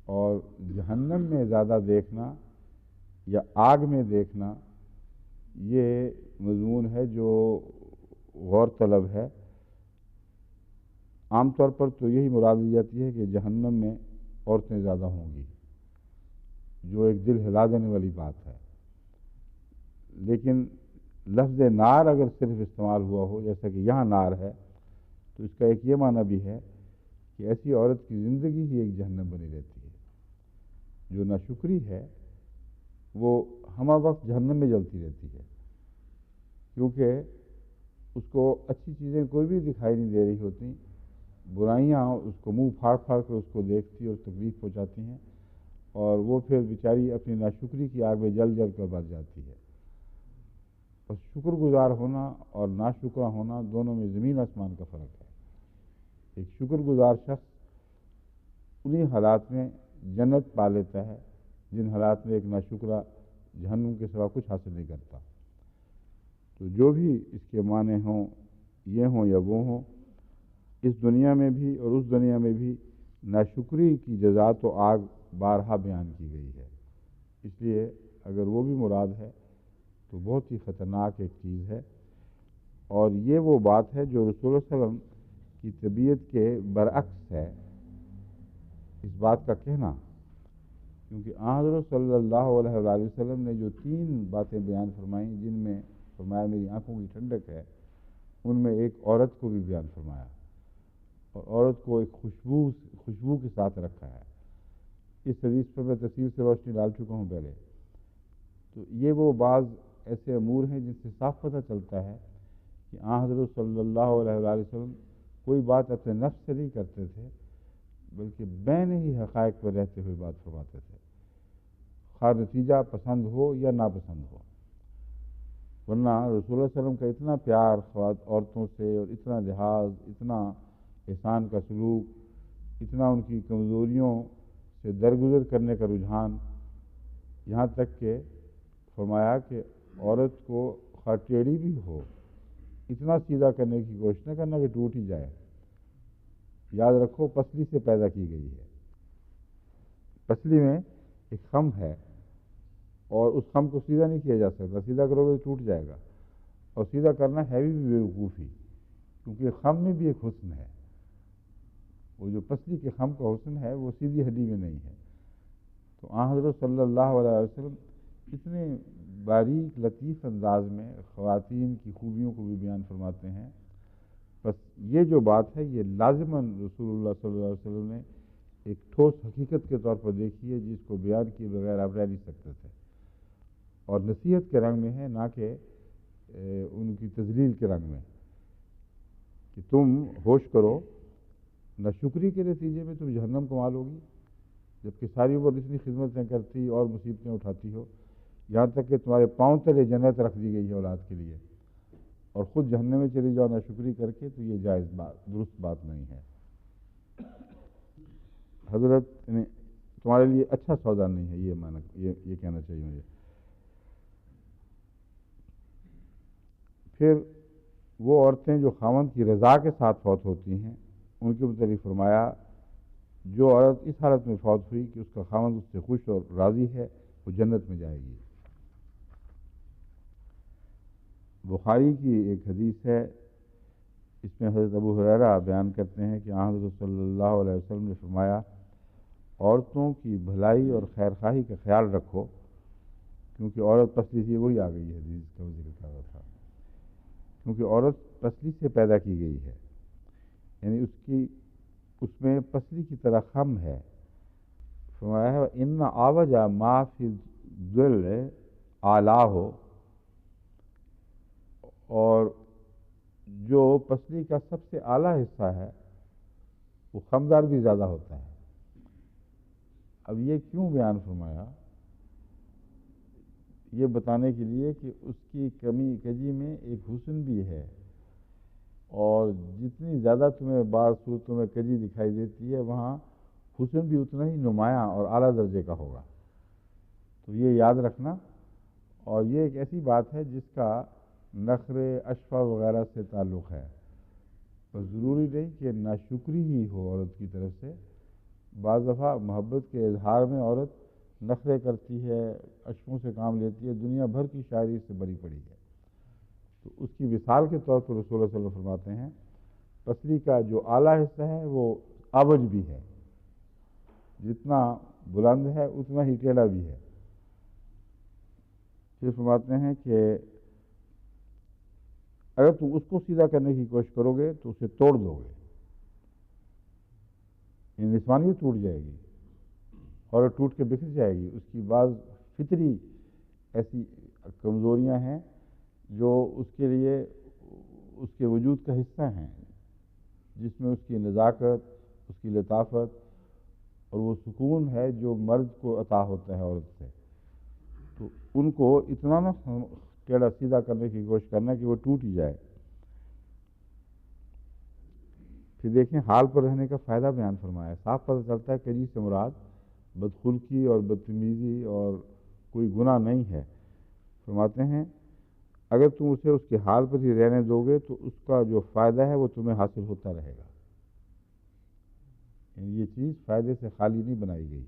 اور جہنم میں زیادہ دیکھنا یا آگ میں دیکھنا، یہ مضمون ہے جو غور طلب ہے۔ عام طور پر تو یہی مراد لی جاتی ہے کہ جہنم میں عورتیں زیادہ ہوں گی، جو ایک دل ہلا دینے والی بات ہے۔ لیکن لفظ نار اگر صرف استعمال ہوا ہو، جیسا کہ یہاں نار ہے، تو اس کا ایک یہ معنی بھی ہے کہ ایسی عورت کی زندگی ہی ایک جہنم بنی رہتی ہے۔ جو ناشکری ہے وہ ہمہ وقت جہنم میں جلتی رہتی ہے، کیونکہ اس کو اچھی چیزیں کوئی بھی دکھائی نہیں دے رہی ہوتی، برائیاں اس کو منہ پھاڑ پھاڑ کر اس کو دیکھتی اور تکلیف پہنچاتی ہیں، اور وہ پھر بیچاری اپنی ناشکری کی آگ میں جل جل کر مر جاتی ہے۔ اور شکر گزار ہونا اور ناشکرہ ہونا دونوں میں زمین آسمان کا فرق ہے۔ ایک شکر گزار شخص انہی حالات میں جنت پا لیتا ہے جن حالات میں ایک ناشکرہ جہنم کے سوا کچھ حاصل نہیں کرتا۔ تو جو بھی اس کے معنی ہوں، یہ ہوں یا وہ ہوں، اس دنیا میں بھی اور اس دنیا میں بھی ناشکری کی جزا تو آگ بارہا بیان کی گئی ہے۔ اس لیے اگر وہ بھی مراد ہے تو بہت ہی خطرناک ایک چیز ہے، اور یہ وہ بات ہے جو رسول اللہ صلی اللہ علیہ وسلم کی طبیعت کے برعکس ہے اس بات کا کہنا، کیونکہ حضرت صلی اللہ علیہ وآلہ وسلم نے جو 3 باتیں بیان فرمائیں، جن میں فرمایا میری آنکھوں کی ٹھنڈک ہے، ان میں ایک عورت کو بھی بیان فرمایا، اور عورت کو ایک خوشبو کے ساتھ رکھا ہے۔ اس حدیث پر میں تفصیل سے روشنی ڈال چکا ہوں پہلے۔ تو یہ وہ بعض ایسے امور ہیں جن سے صاف پتہ چلتا ہے کہ حضرت صلی اللہ علیہ وآلہ وسلم کوئی بات اپنے نفس سے نہیں کرتے تھے، بلکہ بین ہی حقائق پر رہتے ہوئے بات فرماتے تھے، خواہ نتیجہ پسند ہو یا ناپسند ہو۔ ورنہ رسول اللہ صلی اللہ علیہ وسلم کا اتنا پیار عورتوں سے، اور اتنا لحاظ، اتنا احسان کا سلوک، اتنا ان کی کمزوریوں سے درگزر کرنے کا رجحان، یہاں تک کہ فرمایا کہ عورت کو خواہ ٹیڑھی بھی ہو، اتنا سیدھا کرنے کی کوشش نہ کرنا کہ ٹوٹ ہی جائے۔ یاد رکھو پسلی سے پیدا کی گئی ہے، پسلی میں ایک خم ہے، اور اس خم کو سیدھا نہیں کیا جا سکتا، سیدھا کرو گے تو ٹوٹ جائے گا، اور سیدھا کرنا ہے بھی بیوقوفی، کیونکہ خم میں بھی ایک حسن ہے۔ وہ جو پسلی کے خم کا حسن ہے وہ سیدھی ہڈی میں نہیں ہے۔ تو حضرت صلی اللہ علیہ وسلم اتنے باریک لطیف انداز میں خواتین کی خوبیوں کو بھی بیان فرماتے ہیں۔ بس یہ جو بات ہے یہ لازماً رسول اللہ صلی اللہ علیہ وسلم نے ایک ٹھوس حقیقت کے طور پر دیکھی ہے، جس کو بیان کیے بغیر آپ رہ نہیں سکتے تھے، اور نصیحت کے رنگ میں ہے، نہ کہ ان کی تذلیل کے رنگ میں، کہ تم ہوش کرو، ناشکری کے نتیجے میں تم جہنم کما لو گی، جبکہ ساری عمر اتنی خدمتیں کرتی اور مصیبتیں اٹھاتی ہو، یہاں تک کہ تمہارے پاؤں تلے جنت رکھ دی گئی ہے اولاد کے لیے، اور خود جہنم میں چلی جاؤ ناشکری کر کے، تو یہ جائز بات، درست بات نہیں ہے۔ حضرت تمہارے لیے اچھا سودا نہیں ہے، یہ کہنا چاہیے مجھے۔ پھر وہ عورتیں جو خاوند کی رضا کے ساتھ فوت ہوتی ہیں، ان کے متعلق فرمایا جو عورت اس حالت میں فوت ہوئی کہ اس کا خاوند اس سے خوش اور راضی ہے، وہ جنت میں جائے گی۔ بخاری کی ایک حدیث ہے، اس میں حضرت ابو ہریرہ بیان کرتے ہیں کہ حضرت صلی اللہ علیہ وسلم نے فرمایا عورتوں کی بھلائی اور خیر خواہی کا خیال رکھو، کیونکہ عورت پسلی سے، وہی آ گئی ہے حدیث کا ذکر کر رہا تھا، کیونکہ عورت پسلی سے پیدا کی گئی ہے، یعنی اس میں پسلی کی طرح خم ہے۔ فرمایا ہے ان آوج ما فی الذل اعلیٰ ہو، اور جو پسلی کا سب سے اعلیٰ حصہ ہے وہ خمدار بھی زیادہ ہوتا ہے۔ اب یہ کیوں بیان فرمایا؟ یہ بتانے کے لیے کہ اس کی کمی کجی میں ایک حسن بھی ہے، اور جتنی زیادہ تمہیں بعض صورتوں میں کجی دکھائی دیتی ہے، وہاں حسن بھی اتنا ہی نمایاں اور اعلیٰ درجے کا ہوگا۔ تو یہ یاد رکھنا، اور یہ ایک ایسی بات ہے جس کا نخرے اشفا وغیرہ سے تعلق ہے، پر ضروری نہیں کہ ناشکری ہی ہو عورت کی طرف سے۔ بعض دفعہ محبت کے اظہار میں عورت نخرے کرتی ہے، اشکوں سے کام لیتی ہے، دنیا بھر کی شاعری سے بری پڑی ہے۔ تو اس کی مثال کے طور پر رسول اللہ صلی اللہ علیہ وسلم فرماتے ہیں پسلی کا جو اعلیٰ حصہ ہے وہ آوج بھی ہے، جتنا بلند ہے اتنا ہی ٹیڑھا بھی ہے۔ پھر فرماتے ہیں کہ اگر تم اس کو سیدھا کرنے کی کوشش کرو گے تو اسے توڑ دو گے، انسانیت ٹوٹ جائے گی اور ٹوٹ کے بکھر جائے گی۔ اس کی بعض فطری ایسی کمزوریاں ہیں جو اس کے لیے اس کے وجود کا حصہ ہیں، جس میں اس کی نزاکت، اس کی لطافت اور وہ سکون ہے جو مرد کو عطا ہوتا ہے عورت سے، تو ان کو اتنا نہ ٹیڑھا سیدھا کرنے کی کوشش کرنا کہ وہ ٹوٹ ہی جائے۔ پھر دیکھیں حال پر رہنے کا فائدہ بیان فرمایا، صاف پتہ چلتا ہے کہ جی سے مراد بدخلقی اور بدتمیزی اور کوئی گناہ نہیں ہے۔ فرماتے ہیں اگر تم اسے اس کے حال پر ہی رہنے دو گے تو اس کا جو فائدہ ہے وہ تمہیں حاصل ہوتا رہے گا، یعنی یہ چیز فائدے سے خالی نہیں بنائی گئی۔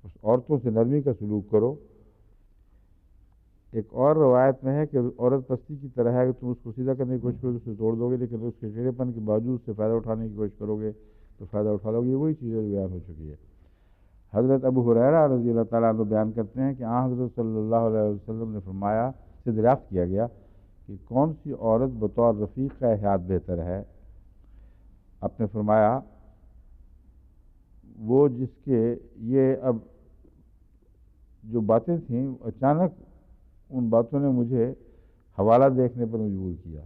اس عورتوں سے نرمی کا سلوک کرو۔ ایک اور روایت میں ہے کہ عورت پستی کی طرح ہے، اگر تم اس کو سیدھا کرنے کی کوشش کرو گے تو اسے توڑ دو گے، لیکن اس کے ٹیڑھے پن کے باوجود اس سے فائدہ اٹھانے کی کوشش کرو گے تو فائدہ اٹھا لو گے۔ یہ وہی چیزیں بیان ہو چکی ہے۔ حضرت ابو ہریرہ رضی اللہ تعالیٰ عنہ بیان کرتے ہیں کہ حضرت صلی اللہ علیہ وسلم نے فرمایا، سے دریافت کیا گیا کہ کون سی عورت بطور رفیق کا حیات بہتر ہے؟ آپ نے فرمایا وہ جس کے یہ اب جو باتیں تھیں اچانک ان باتوں نے مجھے حوالہ دیکھنے پر مجبور کیا،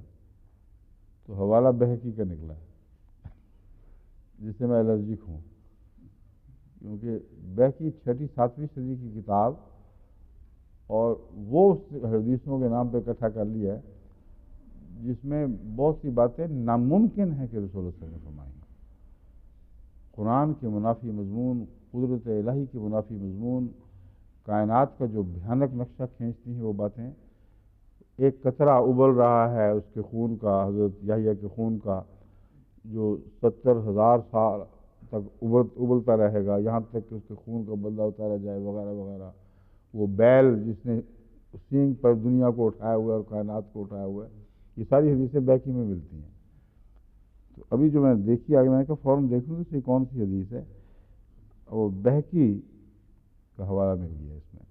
تو حوالہ بہقی کا نکلا جس سے میں الرجک ہوں، کیونکہ بہقی 6 7ویں صدی کی کتاب اور وہ اس حدیثوں کے نام پہ اکٹھا کر لیا ہے جس میں بہت سی باتیں ناممکن ہیں کہ رسول اللہ صلی اللہ علیہ وسلم نے فرمائی۔ قرآن کے منافی مضمون، قدرت الہی کے منافی مضمون، کائنات کا جو بھیانک نقشہ کھینچتی ہیں وہ باتیں۔ ایک قطرہ ابل رہا ہے اس کے خون کا، حضرت یحییٰ کے خون کا، جو 70,000 سال تک ابلتا رہے گا، یہاں تک کہ اس کے خون کا بدلہ اتارا جائے وغیرہ وغیرہ۔ وہ بیل جس نے سینگ پر دنیا کو اٹھایا ہوا ہے اور کائنات کو اٹھایا ہوا ہے، یہ ساری حدیثیں بیکی میں ملتی ہیں۔ تو ابھی جو میں نے دیکھی آگے میں نے کہا فوراً دیکھوں تو یہ کون سی حدیث ہے، وہ بہقی کا حوالہ مل گیا اس میں۔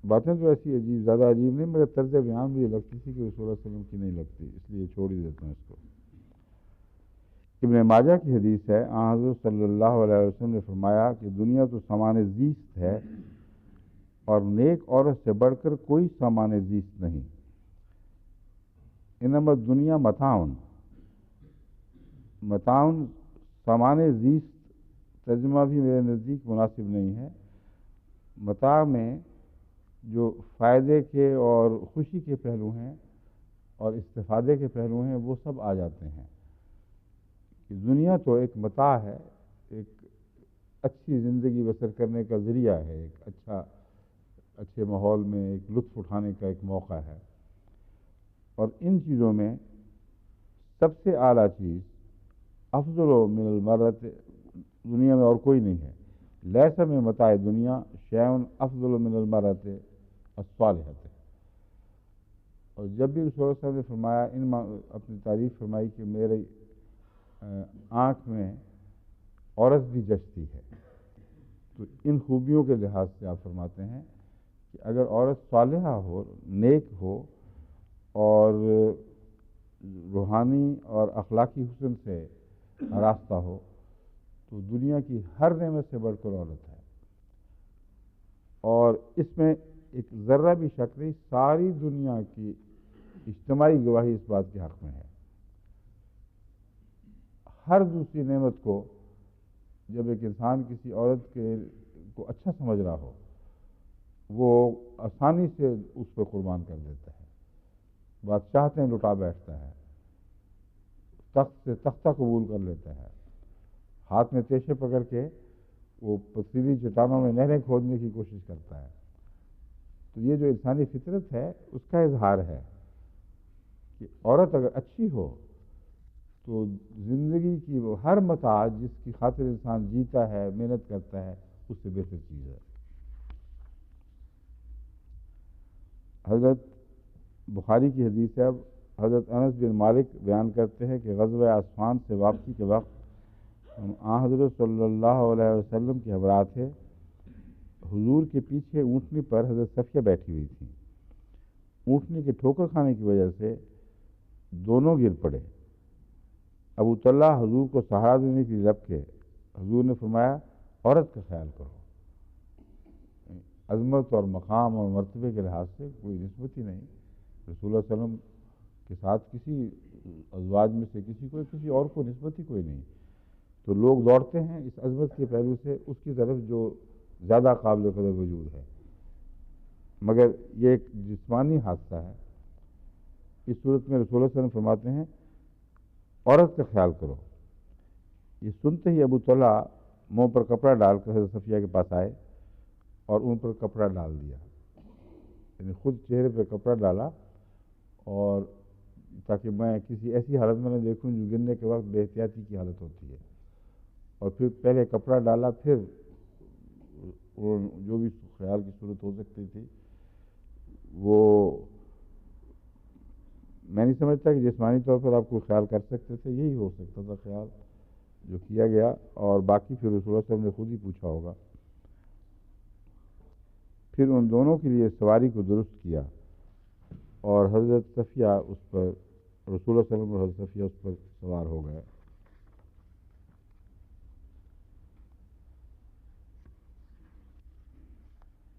باتیں تو ایسی عجیب، زیادہ عجیب نہیں، مگر طرز بیان مجھے لگتی تھی کہ رسول اللہ صلی اللہ علیہ وسلم کی نہیں لگتی، اس لیے چھوڑ ہی دیتا ہوں اس کو۔ ابن ماجہ کی حدیث ہے، حضرت صلی اللہ علیہ وسلم نے فرمایا کہ دنیا تو سامان زیست ہے اور نیک عورت سے بڑھ کر کوئی سامان زیست نہیں۔ انما دنیا متاعن، متاعن سامان زیست ترجمہ بھی میرے نزدیک مناسب نہیں ہے۔ متاع میں جو فائدے کے اور خوشی کے پہلو ہیں اور استفادے کے پہلو ہیں وہ سب آ جاتے ہیں، کہ دنیا تو ایک متاع ہے، ایک اچھی زندگی بسر کرنے کا ذریعہ ہے، ایک اچھے ماحول میں ایک لطف اٹھانے کا ایک موقع ہے، اور ان چیزوں میں سب سے اعلیٰ چیز افضل من المرۃ، دنیا میں اور کوئی نہیں ہے۔ لیس من متاع دنیا شیء افضل من المرۃ الصالحۃ۔ اور جب بھی رسول اللہ صلی اللہ علیہ وسلم نے فرمایا، اپنی تعریف فرمائی کہ میری آنکھ میں عورت بھی جچتی ہے، تو ان خوبیوں کے لحاظ سے آپ فرماتے ہیں کہ اگر عورت صالحہ ہو، نیک ہو اور روحانی اور اخلاقی حسن سے آراستہ ہو تو دنیا کی ہر نعمت سے بڑھ کر عورت ہے۔ اور اس میں ایک ذرہ بھی شک نہیں، ساری دنیا کی اجتماعی گواہی اس بات کے حق میں ہے۔ ہر دوسری نعمت کو جب ایک انسان کسی عورت کو اچھا سمجھ رہا ہو وہ آسانی سے اس پہ قربان کر دیتا ہے، بادشاہتیں لٹا بیٹھتا ہے، تخت سے تختہ قبول کر لیتا ہے، ہاتھ میں تیشے پکڑ کے وہ پتھریلی چٹانوں میں نہریں کھودنے کی کوشش کرتا ہے۔ تو یہ جو انسانی فطرت ہے اس کا اظہار ہے کہ عورت اگر اچھی ہو تو زندگی کی وہ ہر متاع جس کی خاطر انسان جیتا ہے، محنت کرتا ہے، اس سے بہتر چیز ہے۔ حضرت بخاری کی حدیث ہے، اب حضرت انس بن مالک بیان کرتے ہیں کہ غزوہ عصفان سے واپسی کے وقت ہم حضرت صلی اللہ علیہ وسلم کے ہمراہ تھے۔ حضور کے پیچھے اونٹنی پر حضرت صفیہ بیٹھی ہوئی تھی۔ اونٹنی کے ٹھوکر کھانے کی وجہ سے دونوں گر پڑے۔ ابو طلحہ حضور کو سہارا دینے کے لیے لپکے۔ حضور نے فرمایا، عورت کا خیال کرو۔ عظمت اور مقام اور مرتبے کے لحاظ سے کوئی نسبت ہی نہیں، رسول اللہ صلی اللہ علیہ وسلم کے ساتھ کسی ازواج میں سے کسی اور کو نسبت ہی کوئی نہیں۔ تو لوگ دوڑتے ہیں اس عظمت کے پہلو سے اس کی طرف جو زیادہ قابل قدر وجود ہے، مگر یہ ایک جسمانی حادثہ ہے۔ اس صورت میں رسول اللہ صلی اللہ علیہ وسلم فرماتے ہیں، عورت کا خیال کرو۔ یہ سنتے ہی ابو طلحہ منہ پر کپڑا ڈال کر حضرت صفیہ کے پاس آئے اور ان پر کپڑا ڈال دیا، یعنی خود چہرے پہ کپڑا ڈالا، اور تاکہ میں کسی ایسی حالت میں نہ دیکھوں جو گرنے کے وقت بے احتیاطی کی حالت ہوتی ہے، اور پھر پہلے کپڑا ڈالا، پھر جو بھی خیال کی صورت ہو سکتی تھی وہ میں نہیں سمجھتا کہ جسمانی طور پر آپ کو خیال کر سکتے تھے، یہی ہو سکتا تھا خیال جو کیا گیا، اور باقی پھر رسول اللہ صلی اللہ علیہ وسلم نے خود ہی پوچھا ہوگا۔ پھر ان دونوں کے لیے سواری کو درست کیا، اور حضرت صفیہ اس پر، رسول اللہ صلی اللہ علیہ وسلم اور حضرت صفیہ اس پر سوار ہو گئے۔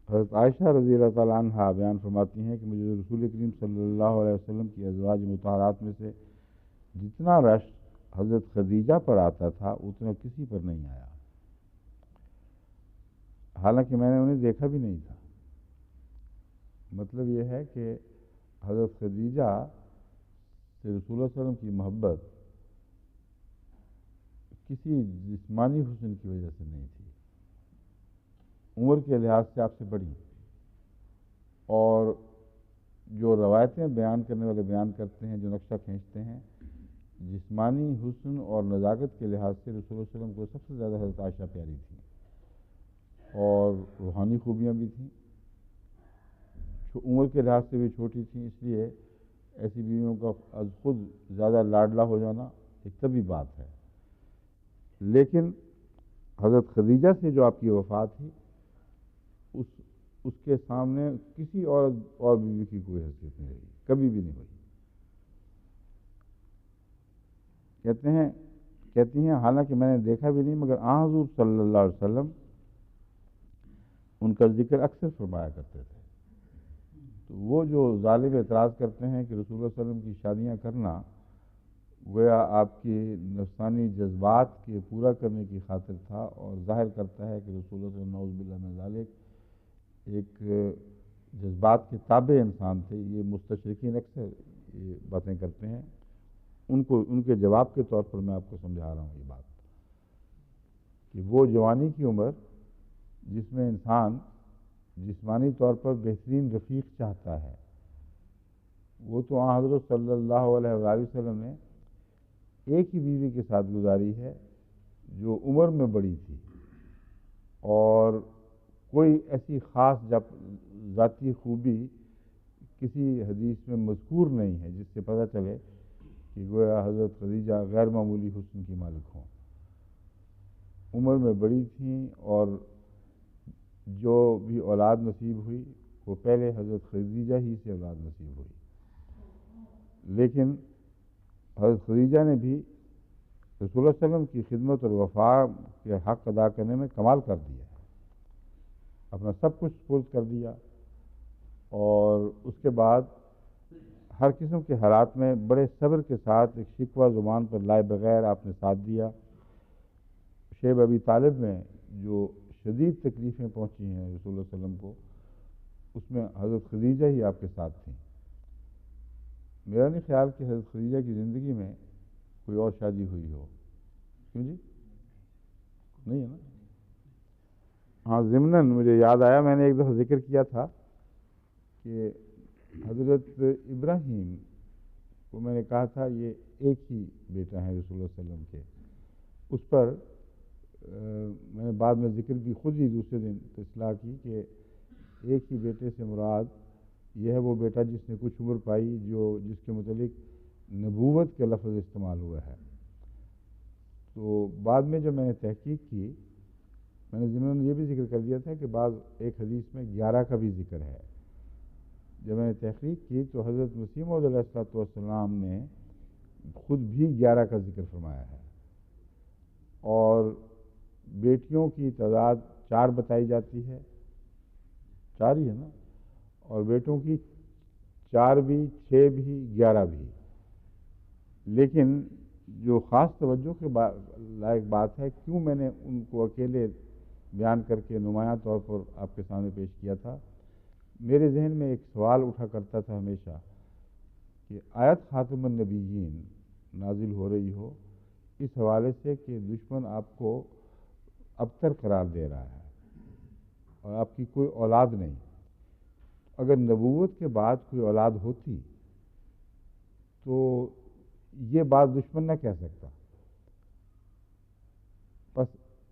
حضرت عائشہ رضی اللہ تعالیٰ عنہا بیان فرماتی ہیں کہ مجھے رسول کریم صلی اللہ علیہ وسلم کی ازواج مطہرات میں سے جتنا رش حضرت خدیجہ پر آتا تھا اتنا کسی پر نہیں آیا، حالانکہ میں نے انہیں دیکھا بھی نہیں تھا۔ مطلب یہ ہے کہ حضرت خدیجہ سے رسول اللہ صلی اللہ علیہ وسلم کی محبت کسی جسمانی حسن کی وجہ سے نہیں تھی، عمر کے لحاظ سے آپ سے بڑی، اور جو روایتیں بیان کرنے والے بیان کرتے ہیں، جو نقشہ کھینچتے ہیں، جسمانی حسن اور نزاکت کے لحاظ سے رسول اللہ صلی اللہ علیہ وسلم کو سب سے زیادہ حضرت عائشہ پیاری تھی، اور روحانی خوبیاں بھی تھیں، عمر کے لحاظ سے بھی چھوٹی تھیں، اس لیے ایسی بیویوں کا از خود زیادہ لاڈلا ہو جانا ایک طبی بات ہے۔ لیکن حضرت خدیجہ سے جو آپ کی وفات تھی، اس کے سامنے کسی اور بیوی کی کوئی حیثیت نہیں رہی، کبھی بھی نہیں ہوئی۔ کہتی ہیں حالانکہ میں نے دیکھا بھی نہیں، مگر حضور صلی اللہ علیہ وسلم ان کا ذکر اکثر فرمایا کرتے تھے۔ تو وہ جو ظالم اعتراض کرتے ہیں کہ رسول اللہ صلی اللہ علیہ وسلم کی شادیاں کرنا گویا آپ کی نفسانی جذبات کے پورا کرنے کی خاطر تھا، اور ظاہر کرتا ہے کہ رسول اللہ صلی اللہ علیہ وسلم نعوذ باللہ من ذالک ایک جذبات کے تابع انسان تھے، یہ مستشرقین اکثر یہ باتیں کرتے ہیں۔ ان کے جواب کے طور پر میں آپ کو سمجھا رہا ہوں یہ بات، کہ وہ جوانی کی عمر جس میں انسان جسمانی طور پر بہترین رفیق چاہتا ہے، وہ تو حضرت صلی اللہ علیہ وآلہ وسلم نے ایک ہی بیوی کے ساتھ گزاری ہے جو عمر میں بڑی تھی، اور کوئی ایسی خاص ذاتی خوبی کسی حدیث میں مذکور نہیں ہے جس سے پتہ چلے کہ گویا حضرت خدیجہ غیر معمولی حسن کی مالک ہوں۔ عمر میں بڑی تھیں، اور جو بھی اولاد نصیب ہوئی وہ پہلے حضرت خدیجہ ہی سے اولاد نصیب ہوئی، لیکن حضرت خدیجہ نے بھی رسول اللہ صلی اللہ علیہ وسلم کی خدمت اور وفا کے حق ادا کرنے میں کمال کر دیا ہے، اپنا سب کچھ سپرد کر دیا، اور اس کے بعد ہر قسم کے حالات میں بڑے صبر کے ساتھ ایک شکوہ زبان پر لائے بغیر آپ نے ساتھ دیا۔ شیب ابی طالب میں جو شدید تکلیفیں پہنچی ہیں رسول اللہ صلی اللہ علیہ وسلم کو، اس میں حضرت خدیجہ ہی آپ کے ساتھ تھیں۔ میرا نہیں خیال کہ حضرت خدیجہ کی زندگی میں کوئی اور شادی ہوئی ہو، کیوں جی؟ نہیں ہے نا؟ ہاں، ضمناً مجھے یاد آیا، میں نے ایک دفعہ ذکر کیا تھا کہ حضرت ابراہیم وہ میں نے کہا تھا یہ ایک ہی بیٹا ہے رسول اللہ صلی اللہ علیہ وسلم کے، اس پر میں نے بعد میں ذکر بھی خود ہی دوسرے دن اصلاح کی کہ ایک ہی بیٹے سے مراد یہ ہے وہ بیٹا جس نے کچھ عمر پائی، جس کے متعلق نبوت کے لفظ استعمال ہوا ہے۔ تو بعد میں جب میں نے تحقیق کی، میں نے ضمن یہ بھی ذکر کر دیا تھا کہ بعض ایک حدیث میں 11 کا بھی ذکر ہے۔ جب میں نے تحقیق کی تو حضرت مسیح موعود علیہ الصلوۃ والسلام نے خود بھی 11 کا ذکر فرمایا ہے، اور بیٹیوں کی تعداد 4 بتائی جاتی ہے، 4 ہی ہے نا، اور بیٹوں کی 4 بھی، 6 بھی، 11 بھی۔ لیکن جو خاص توجہ کے لائق بات ہے، کیوں میں نے ان کو اکیلے بیان کر کے نمایاں طور پر آپ کے سامنے پیش کیا تھا، میرے ذہن میں ایک سوال اٹھا کرتا تھا ہمیشہ کہ آیت خاتم النبیین نازل ہو رہی ہو اس حوالے سے کہ دشمن آپ کو ابتر قرار دے رہا ہے اور آپ کی کوئی اولاد نہیں۔ اگر نبوت کے بعد کوئی اولاد ہوتی تو یہ بات دشمن نہ کہہ سکتا۔ بس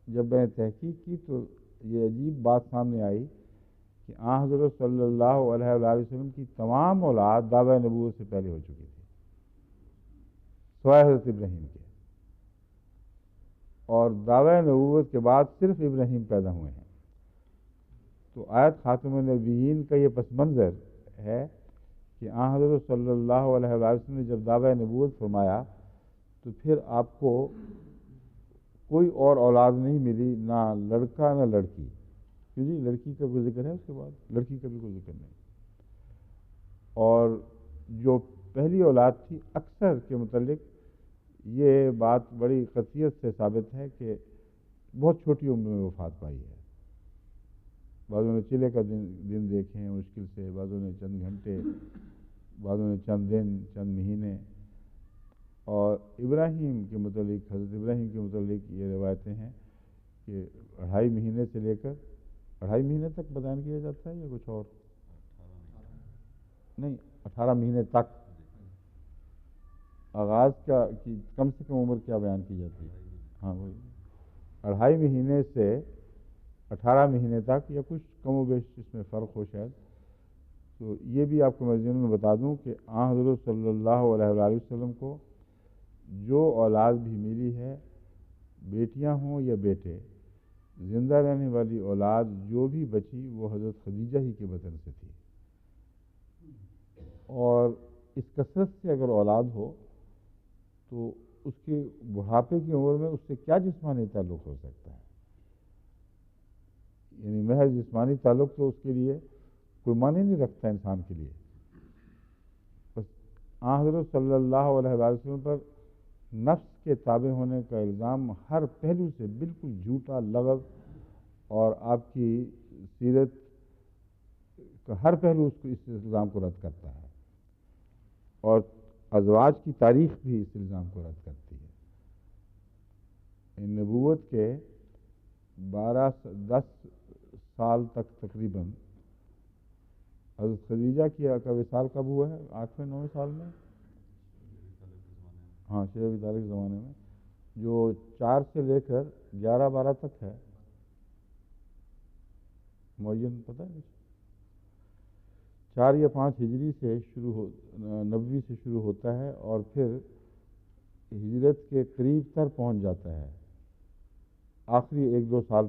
جب میں نے تحقیق کی تو یہ عجیب بات سامنے آئی کہ حضرت صلی اللہ علیہ وآلہ وسلم کی تمام اولاد دعوی نبوت سے پہلے ہو چکی تھی، سوائے حضرت ابراہیم کے، اور دعوی نبوت کے بعد صرف ابراہیم پیدا ہوئے ہیں۔ تو آیت خاتم النبیین کا یہ پس منظر ہے کہ حضرت صلی اللہ علیہ وآلہ وسلم نے جب دعوی نبوت فرمایا تو پھر آپ کو کوئی اور اولاد نہیں ملی، نہ لڑکا نہ لڑکی، کیوں جی لڑکی کا کوئی ذکر ہے اس کے بعد؟ لڑکی کا بھی کوئی ذکر نہیں۔ اور جو پہلی اولاد تھی، اکثر کے متعلق یہ بات بڑی قطعیت سے ثابت ہے کہ بہت چھوٹی عمر میں وفات پائی ہے۔ بعضوں نے چلے کا دن دیکھے ہیں مشکل سے، بعضوں نے چند گھنٹے، بعضوں نے چند دن، چند مہینے۔ اور ابراہیم کے متعلق، حضرت ابراہیم کے متعلق یہ روایتیں ہیں کہ 2.5 مہینے سے لے کر 2.5 مہینے تک بیان کیا جاتا ہے یا کچھ اور؟ نہیں، 18 مہینے تک آغاز کا کی کم سے کم عمر کیا بیان کی جاتی ہے؟ ہاں وہی 2.5 مہینے سے 18 مہینے تک، یا کچھ کم و بیش اس میں فرق ہو شاید۔ تو یہ بھی آپ کو میں ضمن بتا دوں کہ حضرت صلی اللہ علیہ وآلہ وسلم کو جو اولاد بھی ملی ہے، بیٹیاں ہوں یا بیٹے، زندہ رہنے والی اولاد جو بھی بچی وہ حضرت خدیجہ ہی کے بطن سے تھی۔ اور اس کثرت سے اگر اولاد ہو تو اس کے بڑھاپے کی عمر میں اس سے کیا جسمانی تعلق ہو سکتا ہے؟ یعنی محض جسمانی تعلق تو اس کے لیے کوئی معنی نہیں رکھتا انسان کے لیے۔ بس حضرت صلی اللہ علیہ وسلم پر نفس کے تابع ہونے کا الزام ہر پہلو سے بالکل جھوٹا، لغو، اور آپ کی سیرت کا ہر پہلو اس الزام کو رد کرتا ہے، اور ازواج کی تاریخ بھی اس الزام کو رد کرتی ہے۔ نبوت کے 10 سال تک تقریباً حضرت خدیجہ کا وصال کب ہوا ہے؟ 8ویں 9ویں سال میں، ہاں 6 ابی طالب کے زمانے میں، جو 4 سے لے کر 11-12 تک ہے، معین پتہ ہے؟ 4 یا 5 ہجری سے نبوی سے شروع ہوتا ہے اور پھر ہجرت کے قریب تر پہنچ جاتا ہے۔ آخری 1-2 سال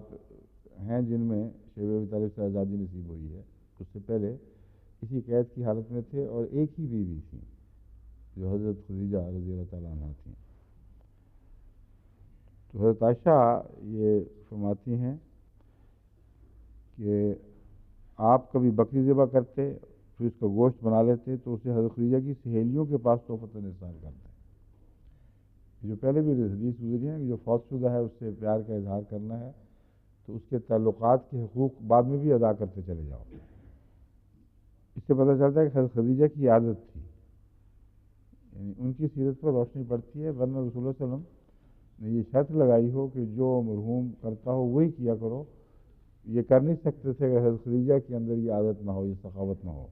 ہیں جن میں شیخ ابی طالب سے آزادی نصیب ہوئی ہے، اس سے پہلے اسی قید کی حالت میں تھے، اور ایک ہی بیوی تھی جو حضرت خدیجہ رضی اللہ تعالیٰ عنہ تھیں۔ تو حضرت عائشہ یہ فرماتی ہیں کہ آپ کبھی بکری ذبح کرتے، پھر اس کا گوشت بنا لیتے تو اسے حضرت خدیجہ کی سہیلیوں کے پاس تحفۃ اظہار کرتے۔ جو پہلے بھی حدیث گزری ہے کہ جو فوت شدہ ہے اس سے پیار کا اظہار کرنا ہے تو اس کے تعلقات کے حقوق بعد میں بھی ادا کرتے چلے جاؤ۔ اس سے پتہ چلتا ہے کہ حضرت خدیجہ کی عادت تھی، یعنی ان کی سیرت پر روشنی پڑتی ہے، ورنہ رسول اللہ صلی اللہ علیہ وسلم نے یہ شرط لگائی ہو کہ جو مرحوم کرتا ہو وہی کیا کرو، یہ کر نہیں سکتے تھے کہ حضرت خدیجہ کے اندر یہ عادت نہ ہو، یہ سخاوت نہ ہو۔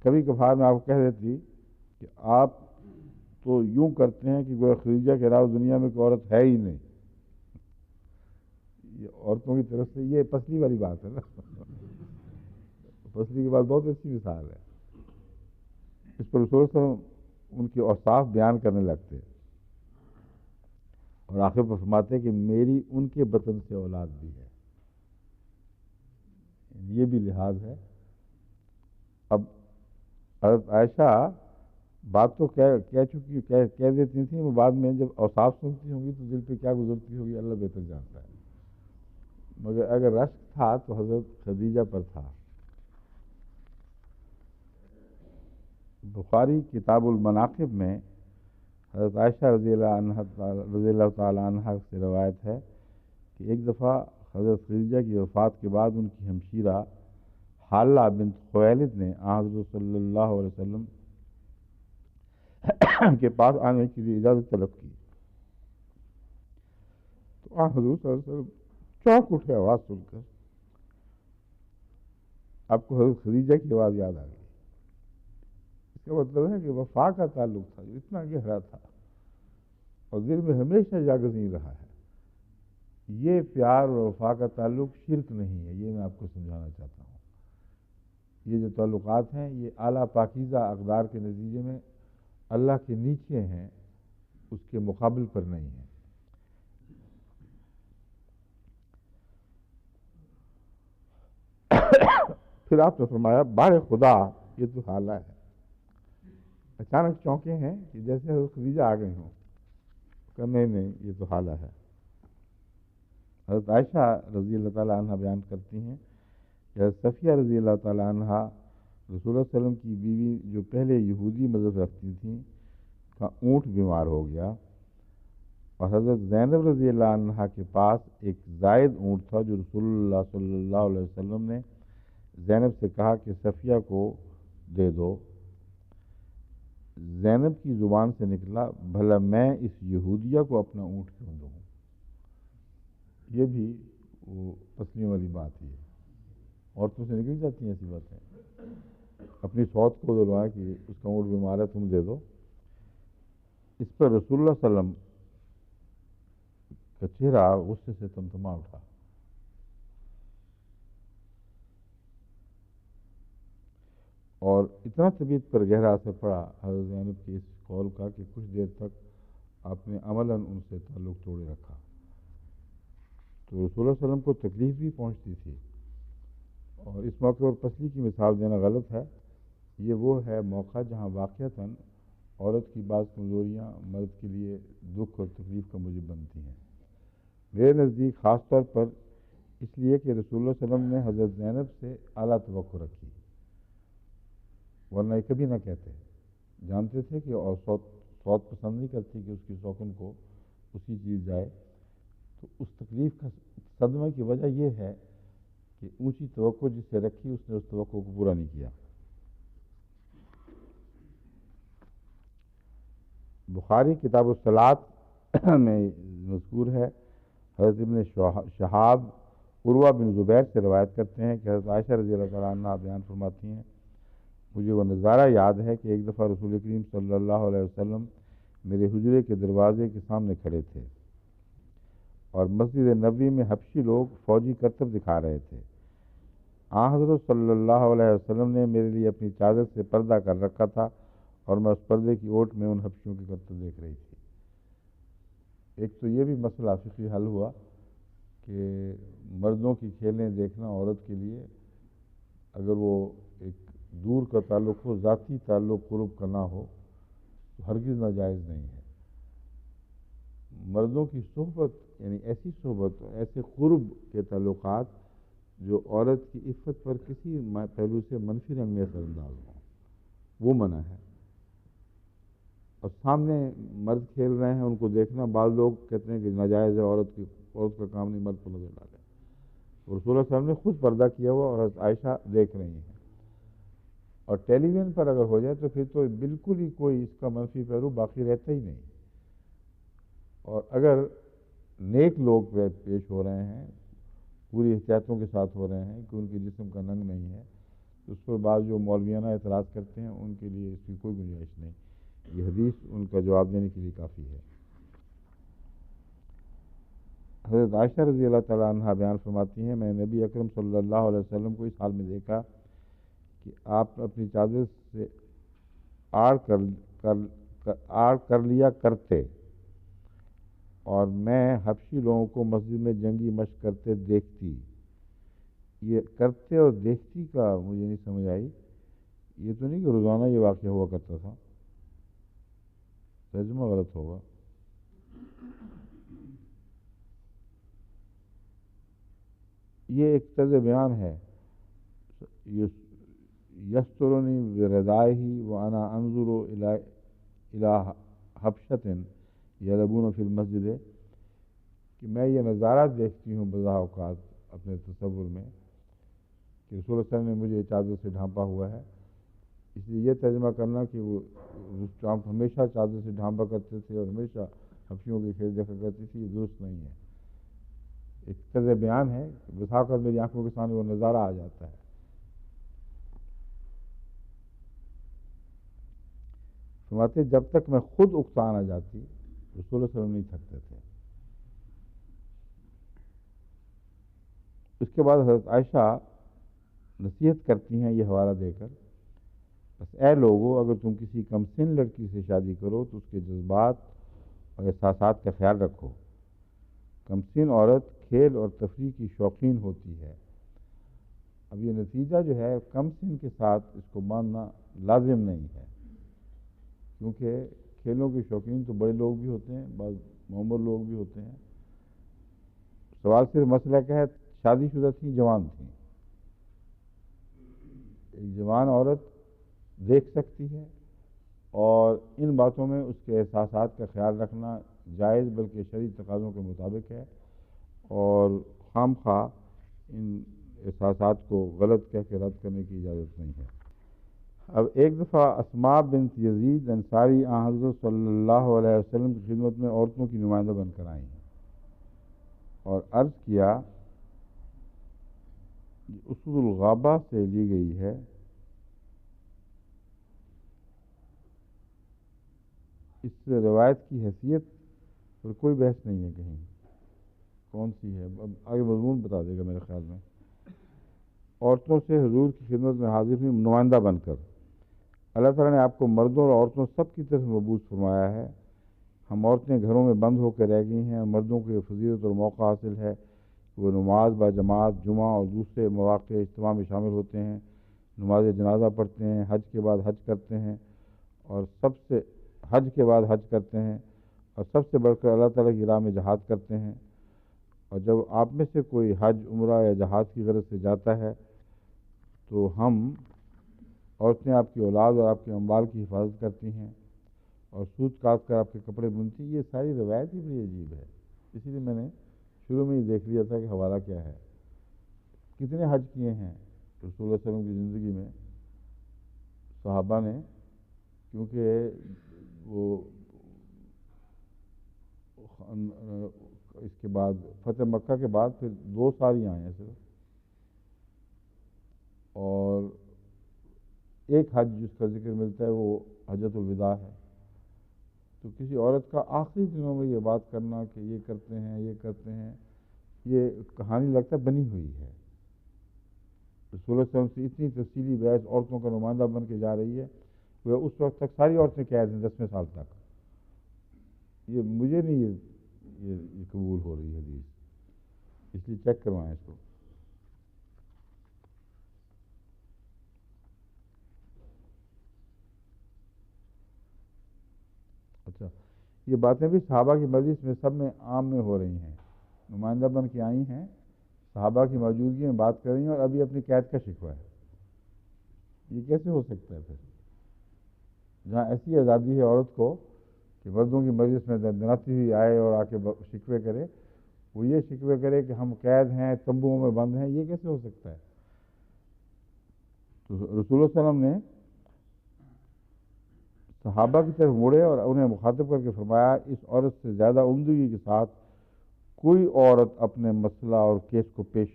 کبھی کبھار میں آپ کو کہہ دیتی کہ آپ تو یوں کرتے ہیں کہ گویا خدیجہ کے علاوہ دنیا میں کوئی عورت ہے ہی نہیں. یہ عورتوں کی طرف سے یہ پسلی والی بات ہے نا. پسلی کی بات بہت اچھی مثال ہے. اس پر رسول صلی اللہ علیہ وسلم ان کے اوصاف بیان کرنے لگتے اور آخر پر فرماتے کہ میری ان کے بطن سے اولاد بھی ہے. یہ بھی لحاظ ہے. اب حضرت عائشہ بات تو کہہ چکی کہہ دیتی تھیں، وہ بعد میں جب اوصاف سنتی ہوں گی تو دل پہ کیا گزرتی ہوگی اللہ بہتر جانتا ہے. مگر اگر رشک تھا تو حضرت خدیجہ پر تھا. بخاری کتاب المناقب میں حضرت عائشہ رضی اللہ تعالی عنہ سے روایت ہے کہ ایک دفعہ حضرت خدیجہ کی وفات کے بعد ان کی ہمشیرہ حالہ بنت خویلد نے حضرت صلی اللہ علیہ وسلم کے پاس آنے کے لیے اجازت طلب کی. تو حضور صلی اللہ علیہ وسلم چونک اٹھے آواز سن کر. آپ کو حضرت خدیجہ کی آواز یاد آ گئی. اس کا مطلب ہے کہ وفا کا تعلق تھا جو اتنا گہرا تھا اور دل میں ہمیشہ جاگزین رہا ہے. یہ پیار اور وفا کا تعلق شرک نہیں ہے، یہ میں آپ کو سمجھانا چاہتا ہوں. یہ جو تعلقات ہیں یہ اعلیٰ پاکیزہ اقدار کے نتیجے میں اللہ کے نیچے ہیں، اس کے مقابل پر نہیں ہیں. پھر آپ نے فرمایا بار خدا یہ تو حالہ ہے. اچانک چونکے ہیں کہ جیسے حضرت خدیجہ آ گئی ہوں. کہ نہیں یہ تو حالہ ہے. حضرت عائشہ رضی اللہ تعالیٰ عنہ بیان کرتی ہیں کہ حضرت صفیہ رضی اللہ تعالیٰ عنہ رسول اللہ صلی اللہ علیہ وسلم کی بیوی جو پہلے یہودی مذہب رکھتی تھیں کا اونٹ بیمار ہو گیا، اور حضرت زینب رضی اللہ عنہ کے پاس ایک زائد اونٹ تھا جو رسول اللہ صلی اللہ علیہ وسلم نے زینب سے کہا کہ صفیہ کو دے دو. زینب کی زبان سے نکلا بھلا میں اس یہودیہ کو اپنا اونٹ کیوں دوں. یہ بھی وہ پسلیوں والی بات ہی ہے. عورتوں سے نکل جاتی ہیں ایسی باتیں. اپنی سوت کو دلوایا کہ اس کا اونٹ بیمار ہے تم دے دو. اس پر رسول اللہ صلی اللہ علیہ وسلم کا چہرہ غصے سے تمتما اٹھا. اور اتنا طبیعت پر گہرا اثر پڑا حضرت زینب کے اس قول کا کہ کچھ دیر تک آپ نے عملاً ان سے تعلق توڑے رکھا. تو رسول اللہ صلی اللہ علیہ وسلم کو تکلیف بھی پہنچتی تھی. اور اس موقع پر پسلی کی مثال دینا غلط ہے. یہ وہ ہے موقع جہاں واقعتاً عورت کی بعض کمزوریاں مرد کے لیے دکھ اور تکلیف کا موجب بنتی ہیں. میرے نزدیک خاص طور پر اس لیے کہ رسول اللہ صلی اللہ علیہ وسلم نے حضرت زینب سے اعلیٰ توقع رکھی، ورنہ یہ کبھی نہ کہتے. جانتے تھے کہ اور سوت پسند نہیں کرتی کہ اس کی سوکن کو اسی چیز جائے. تو اس تکلیف کا صدمے کی وجہ یہ ہے کہ اونچی توقع جس سے رکھی اس نے اس توقع کو پورا نہیں کیا. بخاری کتاب الصلاۃ میں مذکور ہے، حضرت ابن شہاب عروہ بن زبیر سے روایت کرتے ہیں کہ حضرت عائشہ رضی اللہ تعالیٰ عنہ بیان فرماتی ہیں مجھے وہ نظارہ یاد ہے کہ ایک دفعہ رسول کریم صلی اللہ علیہ وسلم میرے حجرے کے دروازے کے سامنے کھڑے تھے اور مسجد نبوی میں حبشی لوگ فوجی کرتب دکھا رہے تھے. حضرت صلی اللہ علیہ وسلم نے میرے لیے اپنی چادر سے پردہ کر رکھا تھا اور میں اس پردے کی اوٹ میں ان حبشیوں کے کرتب دیکھ رہی تھی. ایک تو یہ بھی مسئلہ فقہی حل ہوا کہ مردوں کی کھیلیں دیکھنا عورت کے لیے اگر وہ ایک دور کا تعلق ہو، ذاتی تعلق قرب کا نہ ہو تو ہرگز ناجائز نہیں ہے. مردوں کی صحبت یعنی ایسی صحبت، ایسے قرب کے تعلقات جو عورت کی عفت پر کسی پہلو سے منفی رنگ میں اثر انداز ہوں، وہ منع ہے. اور سامنے مرد کھیل رہے ہیں ان کو دیکھنا، بعض لوگ کہتے ہیں کہ ناجائز ہے، عورت کا کام نہیں، مرد کو نظر ڈالے. رسول اللہ صلی اللہ علیہ وسلم نے خود پردہ کیا ہوا اور حضرت عائشہ دیکھ رہی ہیں. اور ٹیلی ویژن پر اگر ہو جائے تو پھر تو بالکل ہی کوئی اس کا منفی پہلو باقی رہتا ہی نہیں. اور اگر نیک لوگ پیش ہو رہے ہیں، پوری احتیاطوں کے ساتھ ہو رہے ہیں کہ ان کے جسم کا ننگ نہیں ہے، تو اس پر بعض جو مولویانہ اعتراض کرتے ہیں ان کے لیے اس کی کوئی گنجائش نہیں، یہ حدیث ان کا جواب دینے کے لیے کافی ہے۔ حضرت عائشہ رضی اللہ تعالیٰ عنہ بیان فرماتی ہیں، میں نے نبی اکرم صلی اللہ علیہ وسلم کو اس حال میں دیکھا کہ آپ اپنی چادر سے آڑ کر لیا کرتے، اور میں حبشی لوگوں کو مسجد میں جنگی مشق کرتے دیکھتی۔ یہ کرتے اور دیکھتی کا مجھے نہیں سمجھ آئی، یہ تو نہیں کہ روزانہ یہ واقعہ ہوا کرتا تھا، ترجمہ غلط ہوگا۔ یہ ایک طرز بیان ہے، یسترنی بردائہ وانا انظر الی حبشۃ یلعبون فی المسجد، کہ میں یہ نظارہ دیکھتی ہوں بعض اوقات اپنے تصور میں کہ رسول اللہ صلی اللہ علیہ وسلم نے مجھے چادر سے ڈھانپا ہوا ہے، اس لیے یہ ترجمہ کرنا کہ وہ ہمیشہ چادر سے ڈھانپا کرتے تھے اور ہمیشہ حبشیوں کے کھیل دیکھا کرتی تھی، یہ درست نہیں ہے۔ ایک طرز بیان ہے کہ بسا اوقات میری آنکھوں کے سامنے وہ نظارہ آ جاتا ہے۔ فرماتے جب تک میں خود اکتان آ جاتی رسول اللہ صلی اللہ علیہ وسلم نہیں تھکتے تھے۔ اس کے بعد حضرت عائشہ نصیحت کرتی ہیں یہ حوالہ دے کر، بس اے لوگو، اگر تم کسی کم سن لڑکی سے شادی کرو تو اس کے جذبات اور احساسات کا خیال رکھو۔ کم سن عورت کھیل اور تفریح کی شوقین ہوتی ہے۔ اب یہ نتیجہ جو ہے کم سن کے ساتھ اس کو ماننا لازم نہیں ہے، کیونکہ کھیلوں کے شوقین تو بڑے لوگ بھی ہوتے ہیں، بعض معمر لوگ بھی ہوتے ہیں۔ سوال صرف مسئلہ کیا ہے، شادی شدہ تھیں، جوان تھیں۔ ایک جوان عورت دیکھ سکتی ہے اور ان باتوں میں اس کے احساسات کا خیال رکھنا جائز بلکہ شرعی تقاضوں کے مطابق ہے، اور خام خواہ ان احساسات کو غلط کہہ کے رد کرنے کی اجازت نہیں ہے۔ اب ایک دفعہ اسماء بنت یزید انصاری حضرت صلی اللہ علیہ وسلم کی خدمت میں عورتوں کی نمائندہ بن کر آئیں اور عرض کیا، اسود الغابہ سے لی گئی ہے، اس سے روایت کی حیثیت پر کوئی بحث نہیں ہے کہیں، کون سی ہے اب آگے مضمون بتا دے گا میرے خیال میں۔ عورتوں سے حضور کی خدمت میں حاضر ہوئی نمائندہ بن کر، اللہ تعالیٰ نے آپ کو مردوں اور عورتوں سب کی طرف مبعوث فرمایا ہے۔ ہم عورتیں گھروں میں بند ہو کے رہ گئی ہیں، اور مردوں کو یہ فضیلت اور موقع حاصل ہے کہ وہ نماز با جماعت، جمعہ اور دوسرے مواقع اجتماع میں شامل ہوتے ہیں، نماز جنازہ پڑھتے ہیں، حج کے بعد حج کرتے ہیں، اور سب سے بڑھ کر اللہ تعالیٰ کی راہ میں جہاد کرتے ہیں۔ اور جب آپ میں سے کوئی حج، عمرہ یا جہاد کی غرض سے جاتا ہے تو ہم عورتیں آپ کی اولاد اور آپ کے اموال کی حفاظت کرتی ہیں اور سوت کاٹ کر آپ کے کپڑے بنتی۔ یہ ساری روایت ہی بڑی عجیب ہے، اسی لیے میں نے شروع میں ہی دیکھ لیا تھا کہ حوالہ کیا ہے۔ کتنے حج کیے ہیں رسول اللہ صلی اللہ علیہ وسلم کی زندگی میں صحابہ نے، کیونکہ وہ اس کے بعد فتح مکہ کے بعد پھر 2 سال ہی آئے ہیں صرف، اور ایک حج جس کا ذکر ملتا ہے وہ حجۃ الوداع ہے۔ تو کسی عورت کا آخری دنوں میں یہ بات کرنا کہ یہ کرتے ہیں یہ کرتے ہیں، یہ کہانی لگتا ہے بنی ہوئی ہے۔ رسول اللہ صلی اللہ علیہ وسلم سے اتنی تفصیلی بحث عورتوں کا نمائندہ بن کے جا رہی ہے، وہ اس وقت تک ساری عورتیں قید ہیں 10ویں سال تک۔ یہ مجھے نہیں یہ قبول ہو رہی حدیث، اس لیے چیک کروائیں اس کو۔ اچھا، یہ باتیں بھی صحابہ کی مجلس میں سب میں عام میں ہو رہی ہیں، نمائندہ بن کے آئی ہیں، صحابہ کی موجودگی میں بات کر رہی ہیں، اور ابھی اپنی قید کا شکوہ ہے۔ یہ کیسے ہو سکتا ہے پھر، جہاں ایسی آزادی ہے عورت کو کہ مردوں کی مجلس میں دناتی ہوئی آئے اور آ کے شکوے کرے، وہ یہ شکوے کرے کہ ہم قید ہیں، تمبوؤں میں بند ہیں، یہ کیسے ہو سکتا ہے؟ تو رسول اللہ صلی اللہ علیہ وسلم نے صحابہ کی طرف مڑے اور انہیں مخاطب کر کے فرمایا، اس عورت سے زیادہ عمدگی کے ساتھ کوئی عورت اپنے مسئلہ اور کیس کو پیش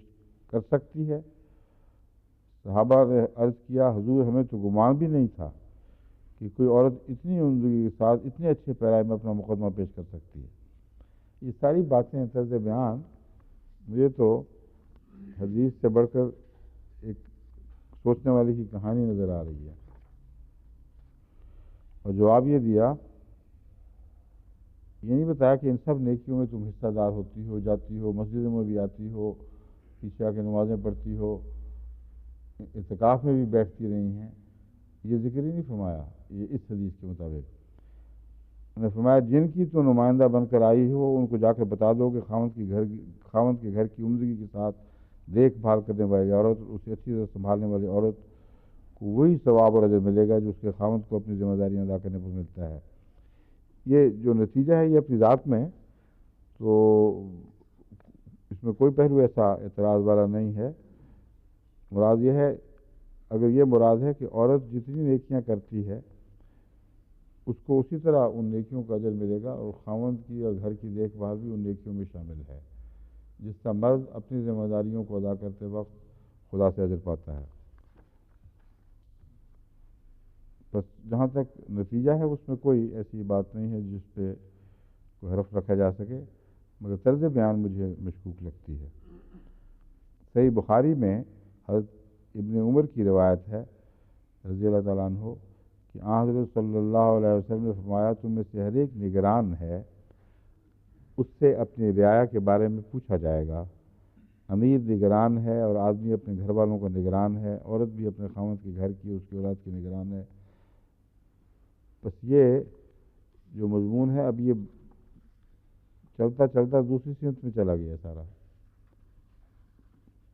کر سکتی ہے؟ صحابہ نے عرض کیا حضور ہمیں تو گمان بھی نہیں تھا کہ کوئی عورت اتنی عمدگی کے ساتھ اتنے اچھے پیرائے میں اپنا مقدمہ پیش کر سکتی ہے. یہ ساری باتیں طرز بیان مجھے تو حدیث سے بڑھ کر ایک سوچنے والے کی کہانی نظر آ رہی ہے. اور جواب یہ دیا، یہ نہیں بتایا کہ ان سب نیکیوں میں تم حصہ دار ہوتی ہو، جاتی ہو، مسجدوں میں بھی آتی ہو، پیچھے آ کے نمازیں پڑھتی ہو، اعتکاف میں بھی بیٹھتی رہی ہیں. یہ ذکر ہی نہیں فرمایا. یہ اس حدیث کے مطابق انہوں نے فرمایا جن کی تو نمائندہ بن کر آئی ہو ان کو جا کے بتا دو کہ خاوند کے گھر کی عمدگی کے ساتھ دیکھ بھال کرنے والی عورت، اسے اچھی طرح سنبھالنے والی عورت کو وہی ثواب اور اجر ملے گا جو اس کے خاوند کو اپنی ذمہ داریاں ادا کرنے پر ملتا ہے. یہ جو نتیجہ ہے یہ اپنی ذات میں تو اس میں کوئی پہلو ایسا اعتراض والا نہیں ہے. مراد یہ ہے، اگر یہ مراد ہے کہ عورت جتنی نیکیاں کرتی ہے اس کو اسی طرح ان نیکیوں کا اجر ملے گا، اور خاوند کی اور گھر کی دیکھ بھال بھی ان نیکیوں میں شامل ہے جس کا مرد اپنی ذمہ داریوں کو ادا کرتے وقت خدا سے اجر پاتا ہے. بس جہاں تک نتیجہ ہے اس میں کوئی ایسی بات نہیں ہے جس پہ کوئی حرف رکھا جا سکے، مگر طرز بیان مجھے مشکوک لگتی ہے. صحیح بخاری میں حضرت ابن عمر کی روایت ہے رضی اللہ تعالیٰ عنہ کہ حضرت صلی اللہ علیہ وسلم نے فرمایا تم میں سے ہر ایک نگران ہے، اس سے اپنی رعایا کے بارے میں پوچھا جائے گا. امیر نگران ہے اور آدمی اپنے گھر والوں کا نگران ہے، عورت بھی اپنے خاوند کے گھر کی، اس کی اولاد کی نگران ہے. بس یہ جو مضمون ہے اب یہ چلتا چلتا دوسری سمت میں چلا گیا سارا.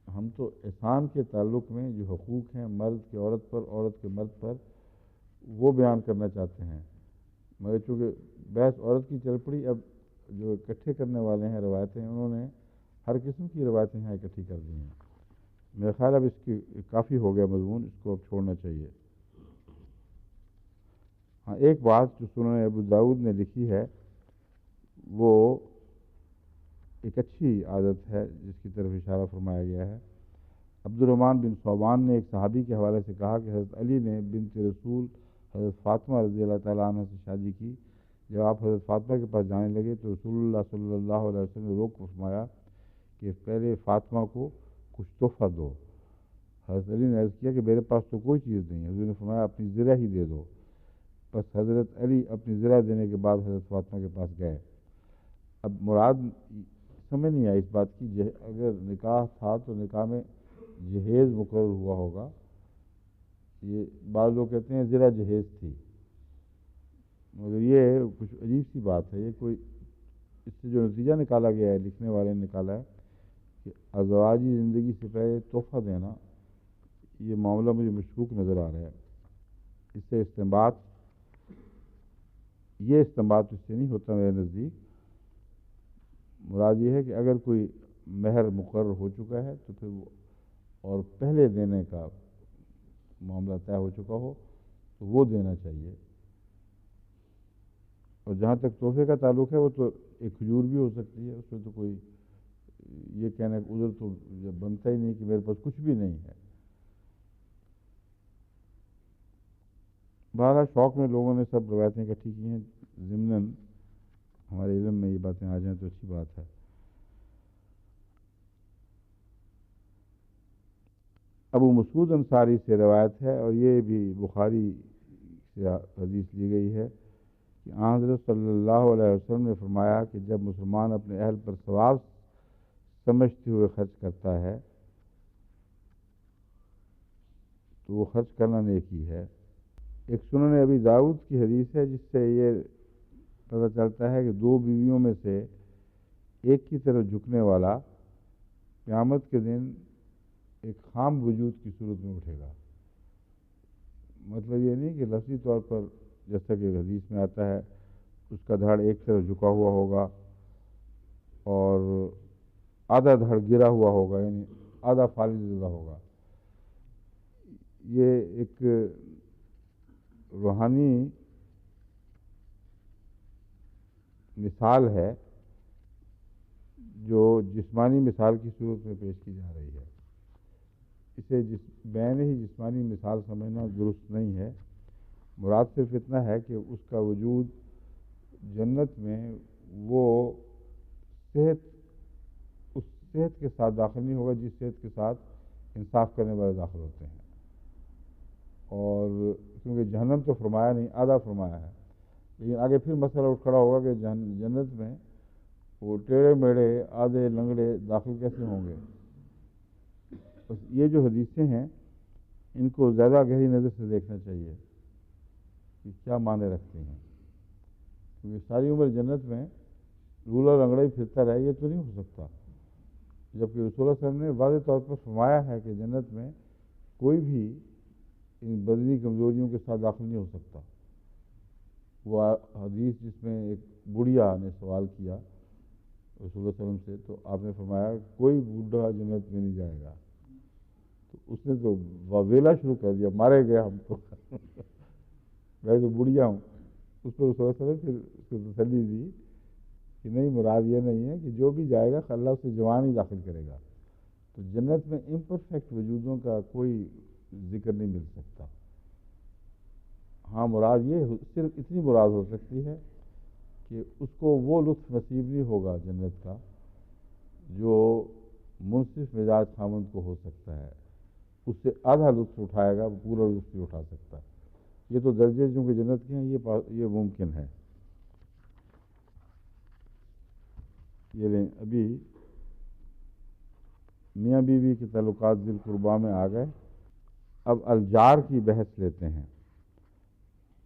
ہم تو احسان کے تعلق میں جو حقوق ہیں مرد کے عورت پر، عورت کے مرد پر، وہ بیان کرنا چاہتے ہیں، مگر چونکہ بحث عورت کی چل پڑی، اب جو اکٹھے کرنے والے ہیں روایتیں انہوں نے ہر قسم کی روایتیں یہاں اکٹھی کر دی ہیں. میرا خیال اب اس کی کافی ہو گیا مضمون، اس کو اب چھوڑنا چاہیے. ہاں ایک بات جو سنن ابو داؤد نے لکھی ہے وہ ایک اچھی عادت ہے جس کی طرف اشارہ فرمایا گیا ہے. عبد الرحمن بن صوبان نے ایک صحابی کے حوالے سے کہا کہ حضرت علی نے بنت رسول حضرت فاطمہ رضی اللہ تعالیٰ عنہ سے شادی کی. جب آپ حضرت فاطمہ کے پاس جانے لگے تو رسول اللہ صلی اللہ علیہ وسلم نے روک فرمایا کہ پہلے فاطمہ کو کچھ تحفہ دو. حضرت علی نے عرض کیا کہ میرے پاس تو کوئی چیز نہیں ہے. حضور نے فرمایا اپنی زرہ ہی دے دو. بس حضرت علی اپنی زرہ دینے کے بعد حضرت فاطمہ کے پاس گئے. اب مراد سمجھ نہیں آئی اس بات کی، اگر نکاح تھا تو نکاح میں جہیز مقرر ہوا ہوگا. یہ بعض لوگ کہتے ہیں زرہ جہیز تھی، مگر یہ کچھ عجیب سی بات ہے. یہ کوئی اس سے جو نتیجہ نکالا گیا ہے، لکھنے والے نے نکالا ہے کہ ازواجی زندگی سے پہلے تحفہ دینا، یہ معاملہ مجھے مشکوک نظر آ رہا ہے. اس سے یہ استنباط اس سے نہیں ہوتا میرے نزدیک. مراد یہ ہے کہ اگر کوئی مہر مقرر ہو چکا ہے تو پھر وہ اور پہلے دینے کا معاملہ طے ہو چکا ہو تو وہ دینا چاہیے. اور جہاں تک تحفے کا تعلق ہے وہ تو ایک کھجور بھی ہو سکتی ہے، اس میں تو کوئی یہ کہنا کہ ادھر تو بنتا ہی نہیں کہ میرے پاس کچھ بھی نہیں ہے. بہرحال شوق میں لوگوں نے سب روایتیں اکٹھی کی ہیں، ضمناً ہمارے علم میں یہ باتیں آ جائیں تو اچھی بات ہے. ابو مسعود انصاری سے روایت ہے اور یہ بھی بخاری سے حدیث لی گئی ہے کہ حضرت صلی اللہ علیہ وسلم نے فرمایا کہ جب مسلمان اپنے اہل پر ثواب سمجھتے ہوئے خرچ کرتا ہے تو وہ خرچ کرنا نیکی ہے. ایک سنن ابی داؤد کی حدیث ہے جس سے یہ پتہ چلتا ہے کہ دو بیویوں میں سے ایک کی طرف جھکنے والا قیامت کے دن ایک خام وجود کی صورت میں اٹھے گا. مطلب یہ نہیں کہ لفظی طور پر جیسا کہ حدیث میں آتا ہے اس کا دھڑ ایک طرف جھکا ہوا ہوگا اور آدھا دھڑ گرا ہوا ہوگا، یعنی آدھا فالج زدہ ہوگا. یہ ایک روحانی مثال ہے جو جسمانی مثال کی صورت میں پیش کی جا رہی ہے. اسے بین ہی جسمانی مثال سمجھنا درست نہیں ہے۔ مراد صرف اتنا ہے کہ اس کا وجود جنت میں وہ صحت، اس صحت کے ساتھ داخل نہیں ہوگا جس صحت کے ساتھ انصاف کرنے والے داخل ہوتے ہیں۔ اور کیونکہ جہنم تو فرمایا نہیں، آدھا فرمایا ہے، لیکن آگے پھر مسئلہ اٹھ کھڑا ہوگا کہ جنت میں وہ ٹیڑھے میڑھے آدھے لنگڑے داخل کیسے ہوں گے۔ بس یہ جو حدیثیں ہیں ان کو زیادہ گہری نظر سے دیکھنا چاہیے کہ کیا معنی رکھتے ہیں، کیونکہ ساری عمر جنت میں لولا لنگڑا ہی پھرتا رہے یہ تو نہیں ہو سکتا، جبکہ رسول اللہ صلی اللہ علیہ وسلم نے واضح طور پر فرمایا ہے کہ جنت میں کوئی بھی ان بدنی کمزوریوں کے ساتھ داخل نہیں ہو سکتا۔ وہ حدیث جس میں ایک بڑھیا نے سوال کیا رسول اللہ صلی اللہ علیہ وسلم سے، تو آپ نے فرمایا کوئی بوڑھا جنت میں نہیں جائے گا، تو اس نے تو واویلا شروع کر دیا، مارے گئے ہم تو میں تو بڑھیا ہوں۔ اس پر رسول اللہ صلی اللہ علیہ وسلم پھر اس کو تسلی دی کہ نہیں، مراد یہ نہیں ہے کہ جو بھی جائے گا اللہ اسے جوان ہی داخل کرے گا۔ تو جنت میں امپرفیکٹ وجودوں کا کوئی ذکر نہیں مل سکتا۔ ہاں مراد یہ صرف اتنی مراد ہو سکتی ہے کہ اس کو وہ لطف نصیب نہیں ہوگا جنت کا جو منصف مزاج خاوند کو ہو سکتا ہے، اس سے آدھا لطف اٹھائے گا، پورا لطف نہیں اٹھا سکتا۔ یہ تو درجے جو کہ جنت کے ہیں یہ ممکن ہے۔ یہ لیں، ابھی میاں بیوی کے تعلقات بالقربہ میں آ گئے، اب الجار کی بحث لیتے ہیں۔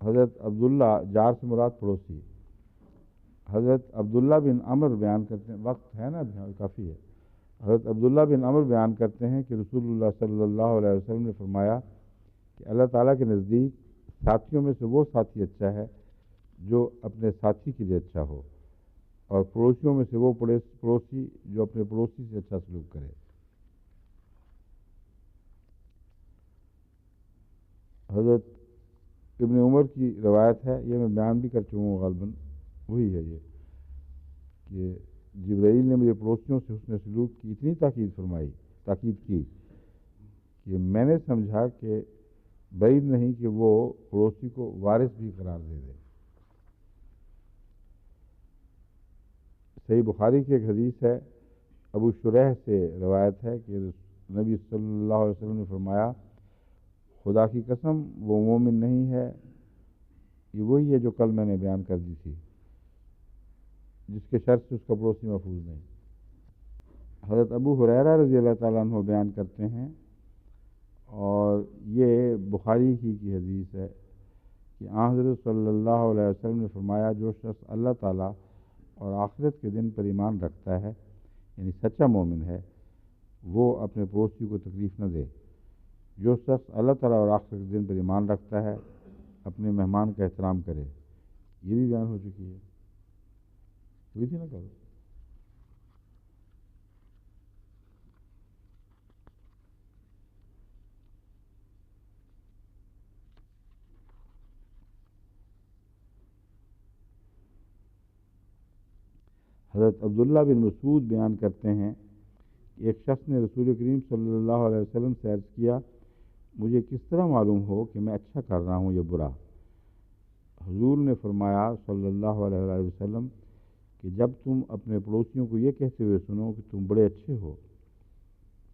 حضرت عبداللہ، جار سے مراد پڑوسی، حضرت عبداللہ بن عمر بیان کرتے ہیں، وقت ہے نا کافی ہے۔ حضرت عبداللہ بن عمر بیان کرتے ہیں کہ رسول اللہ صلی اللہ علیہ وسلم نے فرمایا کہ اللہ تعالیٰ کے نزدیک ساتھیوں میں سے وہ ساتھی اچھا ہے جو اپنے ساتھی کے لیے اچھا ہو، اور پڑوسیوں میں سے وہ پڑوسی جو اپنے پڑوسی سے اچھا سلوک کرے۔ حضرت ابن عمر کی روایت ہے، یہ میں بیان بھی کر چکا ہوں غالباً، وہی ہے یہ کہ جبرائیل نے مجھے پڑوسیوں سے حسن سلوک کی اتنی تاکید کی کہ میں نے سمجھا کہ بعید نہیں کہ وہ پڑوسی کو وارث بھی قرار دے دے۔ صحیح بخاری کی ایک حدیث ہے، ابو شریح سے روایت ہے کہ نبی صلی اللہ علیہ وسلم نے فرمایا، خدا کی قسم وہ مومن نہیں ہے، یہ وہی ہے جو کل میں نے بیان کر دی تھی، جس کے شر سے اس کا پڑوسی محفوظ نہیں۔ حضرت ابو ہریرہ رضی اللہ تعالیٰ عنہ بیان کرتے ہیں، اور یہ بخاری ہی کی حدیث ہے کہ حضرت صلی اللہ علیہ وسلم نے فرمایا، جو شخص اللہ تعالیٰ اور آخرت کے دن پر ایمان رکھتا ہے، یعنی سچا مومن ہے، وہ اپنے پڑوسی کو تکلیف نہ دے۔ جو شخص اللہ تعالیٰ اور آخرت کے دن پر ایمان رکھتا ہے، اپنے مہمان کا احترام کرے۔ یہ بھی بیان ہو چکی ہے، ہوئی تھی نا کل۔ حضرت عبداللہ بن مسعود بیان کرتے ہیں کہ ایک شخص نے رسول کریم صلی اللہ علیہ وسلم سے عرض کیا، مجھے کس طرح معلوم ہو کہ میں اچھا کر رہا ہوں یا برا؟ حضور نے فرمایا صلی اللہ علیہ وسلم کہ جب تم اپنے پڑوسیوں کو یہ کہتے ہوئے سنو کہ تم بڑے اچھے ہو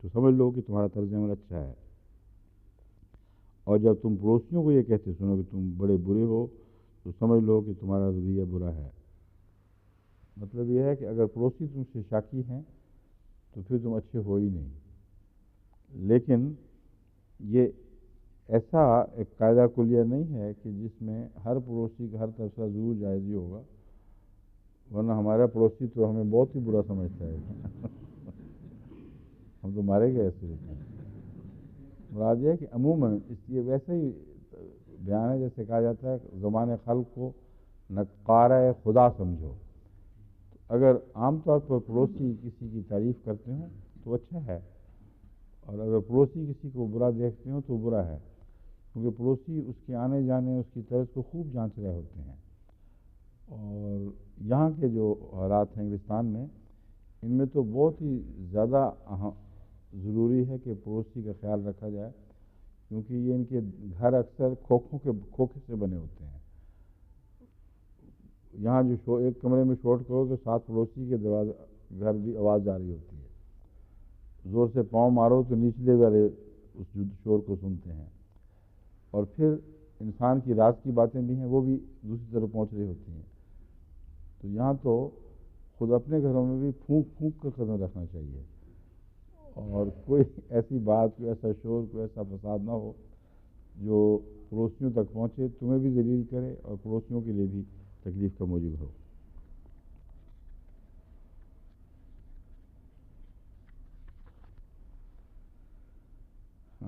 تو سمجھ لو کہ تمہارا طرز عمل اچھا ہے، اور جب تم پڑوسیوں کو یہ کہتے سنو کہ تم بڑے برے ہو تو سمجھ لو کہ تمہارا رویہ برا ہے۔ مطلب یہ ہے کہ اگر پڑوسی تم سے شاکی ہیں تو پھر تم اچھے ہو ہی نہیں۔ لیکن یہ ایسا ایک قاعدہ کلیہ نہیں ہے کہ جس میں ہر پڑوسی کا ہر تبصرہ ضرور جائز ہی ہوگا، ورنہ ہمارا پڑوسی تو ہمیں بہت ہی برا سمجھتا ہے ہم تو مارے گئے ایسے ہوتے ہیں۔ مراد یہ ہے کہ عموماً اس لیے ویسے ہی بیان ہے جیسے کہا جاتا ہے زمان خلق کو نقارہ خدا سمجھو۔ اگر عام طور پر پڑوسی کسی کی تعریف کرتے ہوں تو اچھا ہے، اور اگر پڑوسی کسی کو برا دیکھتے ہوں تو برا ہے، کیونکہ پڑوسی اس کے آنے جانے، اس کی طرز کو خوب جانچ رہے ہوتے ہیں۔ اور یہاں کے جو حالات ہیں انگلستان میں، ان میں تو بہت ہی زیادہ ضروری ہے کہ پڑوسی کا خیال رکھا جائے، کیونکہ یہ ان کے گھر اکثر کھوکھے سے بنے ہوتے ہیں۔ یہاں جو ایک کمرے میں شوٹ کرو تو ساتھ پڑوسی کے گھر بھی آواز جا رہی ہوتی ہے، زور سے پاؤں مارو تو نچلے والے اس شور کو سنتے ہیں، اور پھر انسان کی راز کی باتیں بھی ہیں، وہ بھی دوسری طرف پہنچ رہی ہوتی ہیں۔ تو یہاں تو خود اپنے گھروں میں بھی پھونک پھونک کر قدم رکھنا چاہیے، اور کوئی ایسی بات، کوئی ایسا شور، کوئی ایسا فساد نہ ہو جو پڑوسیوں تک پہنچے، تمہیں بھی ذلیل کرے اور پڑوسیوں کے لیے بھی تکلیف کا موجب ہو۔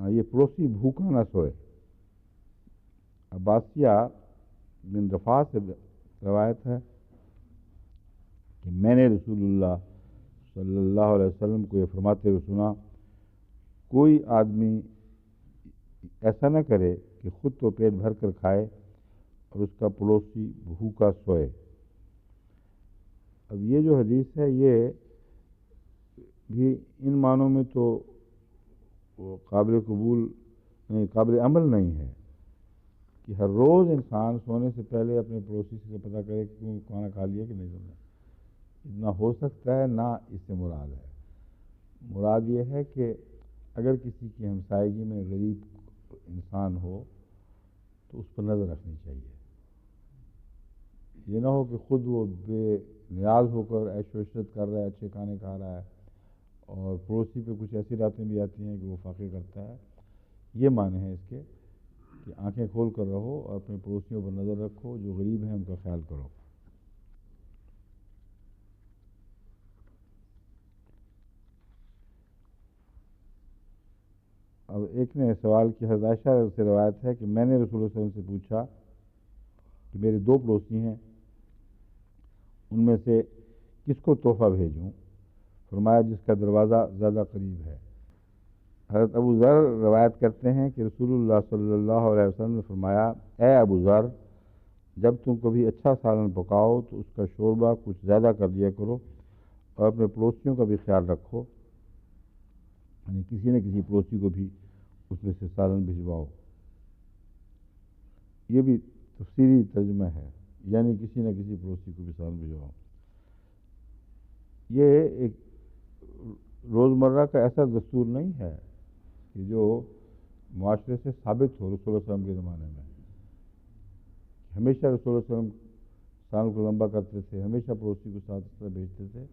یہ پڑوسی بھوکا نہ سوئے۔ عباسیہ بن رفاع سے روایت ہے کہ میں نے رسول اللہ صلی اللہ علیہ وسلم کو یہ فرماتے ہوئے سنا، کوئی آدمی ایسا نہ کرے کہ خود تو پیٹ بھر کر کھائے اور اس کا پڑوسی بھوکا سوئے۔ اب یہ جو حدیث ہے یہ بھی ان معنوں میں تو قابل قبول نہیں، قابل عمل نہیں ہے کہ ہر روز انسان سونے سے پہلے اپنے پڑوسی سے پتہ کرے کہ کھانا کھا لیا کہ نہیں سنا۔ اتنا ہو سکتا ہے، نہ اس سے مراد ہے۔ مراد یہ ہے کہ اگر کسی کی ہمسائیگی میں غریب انسان ہو تو اس پر نظر رکھنی چاہیے۔ یہ نہ ہو کہ خود وہ بے نیاز ہو کر عیش و عشرت کر رہا ہے، اچھے کھانے کھا رہا ہے، اور پڑوسی پہ کچھ ایسی باتیں بھی آتی ہیں کہ وہ فاقے کرتا ہے۔ یہ معنی ہے اس کے کہ آنکھیں کھول کر رہو اور اپنے پڑوسیوں پر نظر رکھو، جو غریب ہیں ان کا خیال کرو۔ اب ایک نے سوال کی، حضرت عائشہ سے روایت ہے کہ میں نے رسول اللہ صلی اللہ علیہ وسلم سے پوچھا کہ میرے دو پڑوسی ہیں، ان میں سے کس کو تحفہ بھیجوں؟ فرمایا جس کا دروازہ زیادہ قریب ہے۔ حضرت ابو ذر روایت کرتے ہیں کہ رسول اللہ صلی اللہ علیہ وسلم نے فرمایا، اے ابو ذر، جب تم کبھی اچھا سالن پکاؤ تو اس کا شوربہ کچھ زیادہ کر دیا کرو اور اپنے پڑوسیوں کا بھی خیال رکھو، یعنی کسی نہ کسی پڑوسی کو بھی اس میں سے سالن بھجواؤ۔ یہ بھی تفصیلی ترجمہ ہے، یعنی کسی نہ کسی پڑوسی کو بھی سالن بھجواؤ۔ یہ ایک روزمرہ کا ایسا دستور نہیں ہے کہ جو معاشرے سے ثابت ہو رسول اللہ صلی اللہ علیہ وسلم کے زمانے میں۔ ہمیشہ رسول اللہ صلی اللہ علیہ وسلم سالن کو لمبا کرتے تھے، ہمیشہ پڑوسی کو ساتھ اس طرح بھیجتے تھے،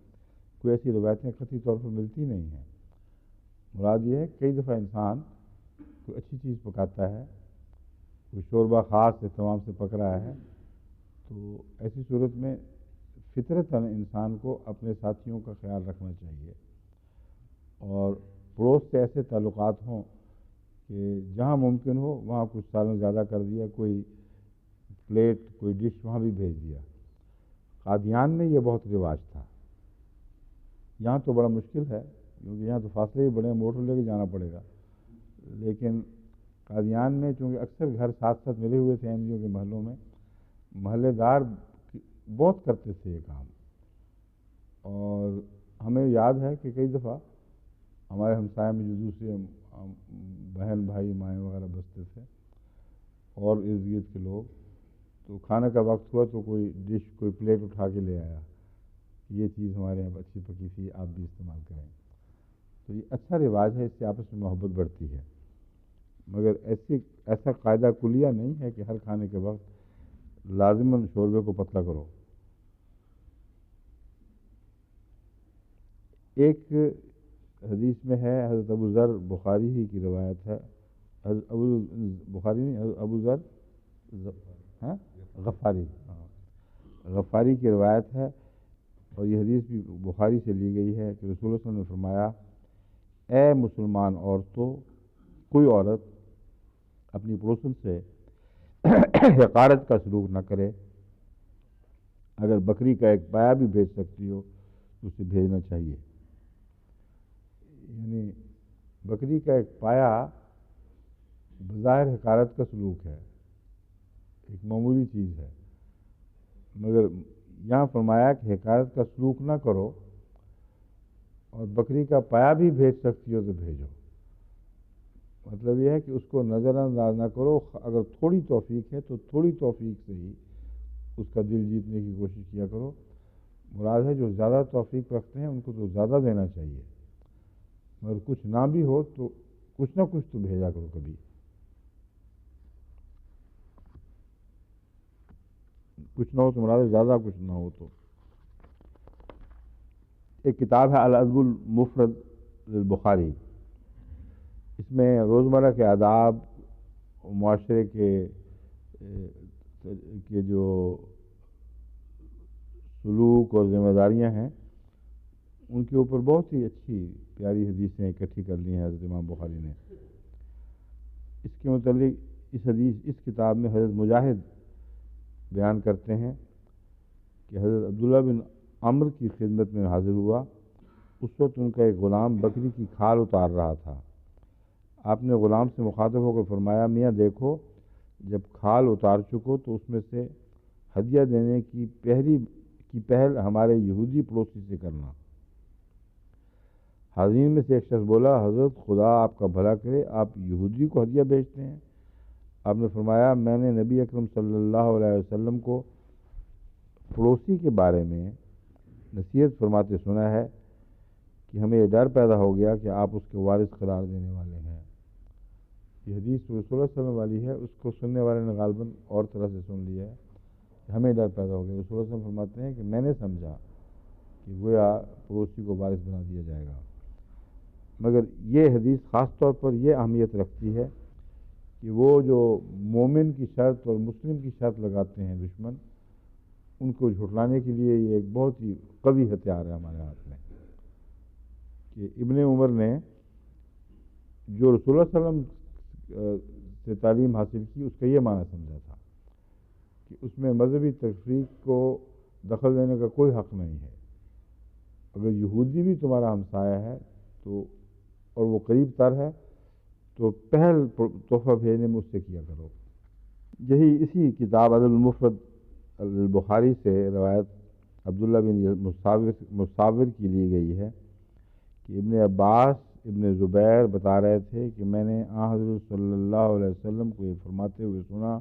کوئی ایسی روایتیں قطعی طور پر ملتی نہیں ہیں۔ مراد یہ ہے کہ کئی دفعہ انسان کوئی اچھی چیز پکاتا ہے، کوئی شوربہ خاص اہتمام سے پک رہا ہے، تو ایسی صورت میں فطرتاً انسان کو اپنے ساتھیوں کا خیال رکھنا چاہیے، اور پڑوس سے ایسے تعلقات ہوں کہ جہاں ممکن ہو وہاں کچھ سالن زیادہ کر دیا، کوئی پلیٹ، کوئی ڈش وہاں بھی بھیج دیا۔ قادیان میں یہ بہت رواج تھا، یہاں تو بڑا مشکل ہے کیونکہ یہاں تو فاصلے بھی بڑے، موٹر لے کے جانا پڑے گا، لیکن قادیان میں چونکہ اکثر گھر ساتھ ساتھ ملے ہوئے تھے احمدیوں کے محلوں میں، محلے دار بہت کرتے تھے یہ کام، اور ہمیں یاد ہے کہ کئی دفعہ ہمارے ہمسائے میں جو دوسرے بہن بھائی مائیں وغیرہ بستے تھے اور ارد گرد کے لوگ، تو کھانے کا وقت ہوا تو کوئی ڈش، کوئی پلیٹ اٹھا کے لے آیا، یہ چیز ہمارے یہاں اچھی پکی تھی، آپ بھی استعمال کریں۔ تو یہ اچھا رواج ہے، اس سے آپس میں محبت بڑھتی ہے، مگر ایسا قاعدہ کلیہ نہیں ہے کہ ہر کھانے کے وقت لازماً شوربے کو پتلا کرو۔ ایک حدیث میں ہے، حضرت ابو ذر، بخاری ہی کی روایت ہے، حضرت بخاری نہیں، حضرت ابو ذر غفاری کی روایت ہے، اور یہ حدیث بھی بخاری سے لی گئی ہے کہ رسول اللہ صلی اللہ علیہ وسلم نے فرمایا، اے مسلمان عورتوں، کوئی عورت اپنی پڑوسن سے حقارت کا سلوک نہ کرے، اگر بکری کا ایک پایا بھی بھیج سکتی ہو تو اسے بھیجنا چاہیے۔ یعنی بکری کا ایک پایا بظاہر حقارت کا سلوک ہے، ایک معمولی چیز ہے، مگر یہاں فرمایا کہ حقارت کا سلوک نہ کرو، اور بکری کا پایا بھی بھیج سکتی ہو تو بھیجو. مطلب یہ ہے کہ اس کو نظر انداز نہ کرو. اگر تھوڑی توفیق ہے تو تھوڑی توفیق سے ہی اس کا دل جیتنے کی کوشش کیا کرو. مراد ہے جو زیادہ توفیق رکھتے ہیں ان کو تو زیادہ دینا چاہیے، مگر کچھ نہ بھی ہو تو کچھ نہ کچھ تو بھیجا کرو کبھی. کچھ نہ ہو تو مراد ہے زیادہ کچھ نہ ہو تو. ایک کتاب ہے الادب المفرد للبخاری. اس میں روزمرہ کے آداب، معاشرے کے جو سلوک اور ذمہ داریاں ہیں ان کے اوپر بہت ہی اچھی پیاری حدیثیں اکٹھی کر لی ہیں حضرت امام بخاری نے. اس کے متعلق اس کتاب میں حضرت مجاہد بیان کرتے ہیں کہ حضرت عبداللہ بن عمرو کی خدمت میں حاضر ہوا. اس وقت ان کا ایک غلام بکری کی کھال اتار رہا تھا. آپ نے غلام سے مخاطب ہو کر فرمایا، میاں دیکھو، جب کھال اتار چکو تو اس میں سے ہدیہ دینے کی پہل ہمارے یہودی پڑوسی سے کرنا. حاضرین میں سے ایک شخص بولا، حضرت خدا آپ کا بھلا کرے، آپ یہودی کو ہدیہ بیچتے ہیں؟ آپ نے فرمایا، میں نے نبی اکرم صلی اللہ علیہ وسلم کو پڑوسی کے بارے میں نصیحت فرماتے سنا ہے کہ ہمیں یہ ڈر پیدا ہو گیا کہ آپ اس کے وارث قرار دینے والے ہیں. یہ حدیث رسول اللہ صلی اللہ علیہ وسلم والی ہے. اس کو سننے والے نے غالباً اور طرح سے سن لیا ہے کہ ہمیں ڈر پیدا ہو گیا. رسول اللہ صلی اللہ علیہ وسلم فرماتے ہیں کہ میں نے سمجھا کہ گویا پڑوسی کو وارث بنا دیا جائے گا. مگر یہ حدیث خاص طور پر یہ اہمیت رکھتی ہے کہ وہ جو مومن کی شرط اور مسلم کی شرط لگاتے ہیں دشمن، ان کو جھٹلانے کے لیے یہ ایک بہت ہی قوی ہتھیار ہے ہمارے ہاتھ میں. کہ ابن عمر نے جو رسول اللہ صلی اللہ علیہ وسلم سے تعلیم حاصل کی اس کا یہ معنی سمجھا تھا کہ اس میں مذہبی تفریق کو دخل دینے کا کوئی حق نہیں ہے. اگر یہودی بھی تمہارا ہمسایہ ہے تو اور وہ قریب تر ہے تو پہل تحفہ بھیجنے میں اس سے کیا کرو. یہی اسی کتاب الادب المفرد البخاری سے روایت عبداللہ بن مصابر کی لی گئی ہے کہ ابن عباس ابن زبیر بتا رہے تھے کہ میں نے حضرت صلی اللہ علیہ وسلم کو یہ فرماتے ہوئے سنا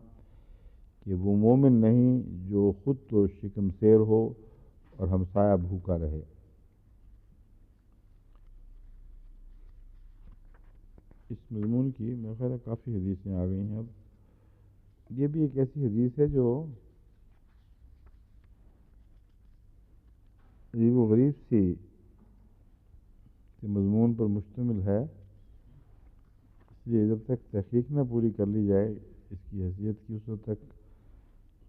کہ وہ مومن نہیں جو خود تو شکم سیر ہو اور ہمسایہ بھوکا رہے. اس مضمون کی میرے خیال ہے کافی حدیثیں آ گئی ہیں. اب یہ بھی ایک ایسی حدیث ہے جو عجیب و غریب سی مضمون پر مشتمل ہے. اس لیے جب تک تحقیق نہ پوری کر لی جائے اس کی حیثیت کی، اس وقت تک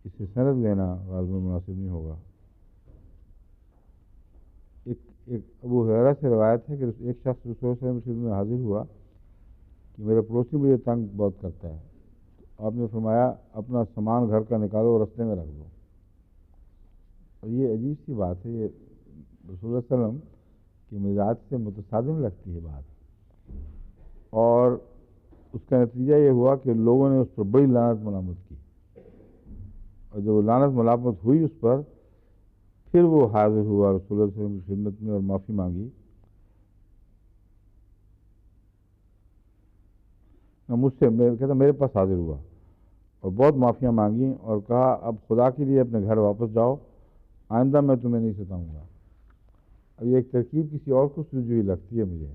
اسے سند لینا غالباً مناسب نہیں ہوگا. ایک ابو ہریرہ سے روایت ہے کہ ایک شخص رسول اللہ صلی اللہ علیہ وسلم کی خدمت میں حاضر ہوا کہ میرا پڑوسی مجھے تنگ بہت کرتا ہے. آپ نے فرمایا، اپنا سامان گھر کا نکالو اور رستے میں رکھ دو. اور یہ عجیب سی بات ہے، یہ رسول اللہ صلی اللہ علیہ وسلم کی مزاج سے متصادم لگتی ہے بات. اور اس کا نتیجہ یہ ہوا کہ لوگوں نے اس پر بڑی لعنت ملامت کی. اور جب لعنت ملامت ہوئی اس پر، پھر وہ حاضر ہوا رسول اللہ صلی اللہ علیہ وسلم کی خدمت میں اور معافی مانگی. مجھ سے کہتا میرے پاس حاضر ہوا اور بہت معافیاں مانگی اور کہا، اب خدا کے لیے اپنے گھر واپس جاؤ، آئندہ میں تمہیں نہیں ستاؤں گا. اب یہ ایک ترکیب کسی اور کو سوجی ہوئی لگتی ہے مجھے،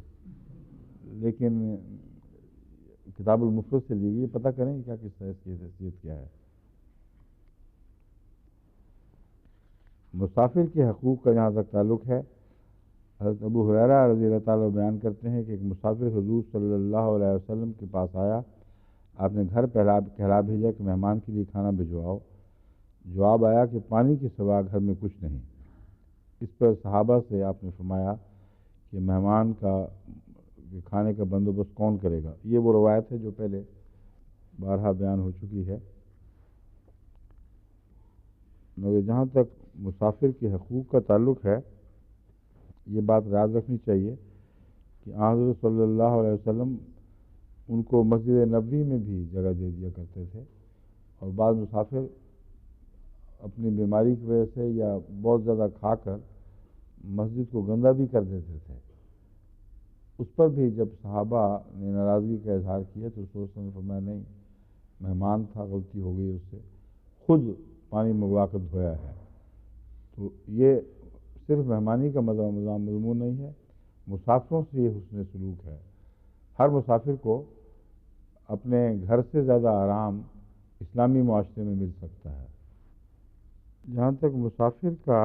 لیکن کتاب المفرد سے لی گئی. پتہ کریں کیا کس طرح اس کی حیثیت کیا ہے. مسافر کے حقوق کا جہاں تک تعلق ہے، حضرت ابو ہریرہ رضی اللہ تعالیٰ بیان کرتے ہیں کہ ایک مسافر حضور صلی اللہ علیہ وسلم کے پاس آیا. آپ نے گھر کہلا بھیجا کہ مہمان کے لیے کھانا بھجواؤ. جواب آیا کہ پانی کے سوا گھر میں کچھ نہیں. اس پر صحابہ سے آپ نے فرمایا کہ مہمان کا کھانے کا بندوبست کون کرے گا. یہ وہ روایت ہے جو پہلے بارہا بیان ہو چکی ہے. مگر جہاں تک مسافر کے حقوق کا تعلق ہے، یہ بات یاد رکھنی چاہیے کہ حضرت صلی اللہ علیہ وسلم ان کو مسجد نبوی میں بھی جگہ دے دیا کرتے تھے. اور بعض مسافر اپنی بیماری کی وجہ سے یا بہت زیادہ کھا کر مسجد کو گندہ بھی کر دیتے تھے. اس پر بھی جب صحابہ نے ناراضگی کا اظہار کیا تو رسول صلی اللہ علیہ وسلم نے فرمایا نہیں، مہمان تھا، غلطی ہو گئی اس سے، خود پانی منگوا کر دھویا ہے۔ تو یہ صرف مہمانی کا مضمون نہیں ہے، مسافروں سے یہ حسن سلوک ہے۔ ہر مسافر کو اپنے گھر سے زیادہ آرام اسلامی معاشرے میں مل سکتا ہے۔ جہاں تک مسافر کا